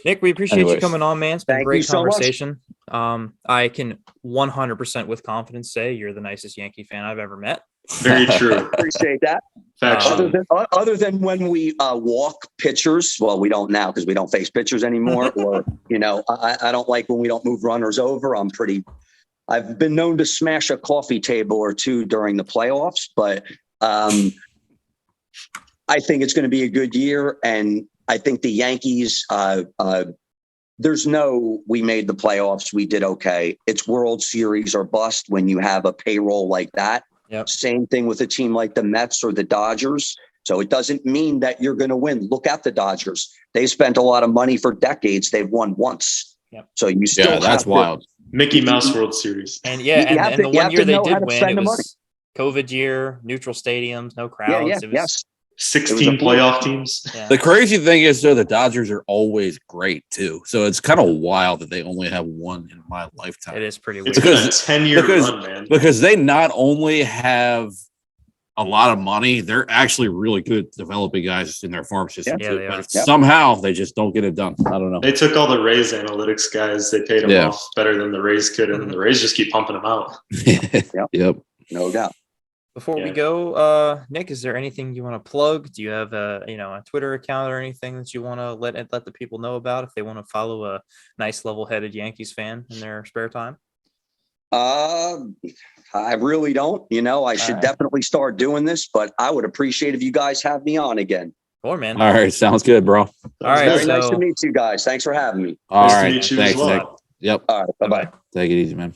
[SPEAKER 1] Nick, we appreciate you coming on, man. It's been a great conversation. I can 100% with confidence say you're the nicest Yankee fan I've ever met.
[SPEAKER 3] Very true.
[SPEAKER 7] Appreciate that. Other than when we walk pitchers, well, we don't now because we don't face pitchers anymore. Or, you know, I don't like when we don't move runners over. I've been known to smash a coffee table or two during the playoffs, but I think it's going to be a good year. And I think the Yankees, there's no, we made the playoffs, we did okay. It's World Series or bust when you have a payroll like that.
[SPEAKER 1] Yep.
[SPEAKER 7] Same thing with a team like the Mets or the Dodgers. So it doesn't mean that you're going to win. Look at the Dodgers. They spent a lot of money for decades. They've won once.
[SPEAKER 1] Yep.
[SPEAKER 7] So you still
[SPEAKER 2] that's wild.
[SPEAKER 3] Mickey Mouse World Series.
[SPEAKER 1] And and the one year they did win, it was COVID year, neutral stadiums, no crowds.
[SPEAKER 7] It was
[SPEAKER 3] 16 playoff teams.
[SPEAKER 1] Yeah.
[SPEAKER 2] The crazy thing is, though, the Dodgers are always great too. So it's kind of wild that they only have one in my lifetime.
[SPEAKER 1] It is pretty weird.
[SPEAKER 3] It's been a 10-year run, man.
[SPEAKER 2] Because they not only have a lot of money, they're actually really good at developing guys in their farm system.
[SPEAKER 1] Yeah, they are.
[SPEAKER 2] But somehow they just don't get it done. I don't know.
[SPEAKER 3] They took all the Rays analytics guys. They paid them off better than the Rays could, and the Rays just keep pumping them out.
[SPEAKER 2] Yep.
[SPEAKER 7] No doubt.
[SPEAKER 1] Before we go, Nick, is there anything you want to plug? Do you have a Twitter account or anything that you want to let the people know about if they want to follow a nice level-headed Yankees fan in their spare time?
[SPEAKER 7] I really don't. You know, I should definitely start doing this, but I would appreciate if you guys have me on again.
[SPEAKER 1] Four, man.
[SPEAKER 2] All right. Sounds good, bro.
[SPEAKER 1] All right.
[SPEAKER 7] Very nice
[SPEAKER 1] so-
[SPEAKER 7] to meet you guys. Thanks for having me.
[SPEAKER 2] All
[SPEAKER 3] Nice
[SPEAKER 2] right.
[SPEAKER 3] to meet you
[SPEAKER 2] Thanks,
[SPEAKER 3] as well.
[SPEAKER 2] Nick. Yep.
[SPEAKER 7] All right. Bye-bye.
[SPEAKER 2] Take it easy, man.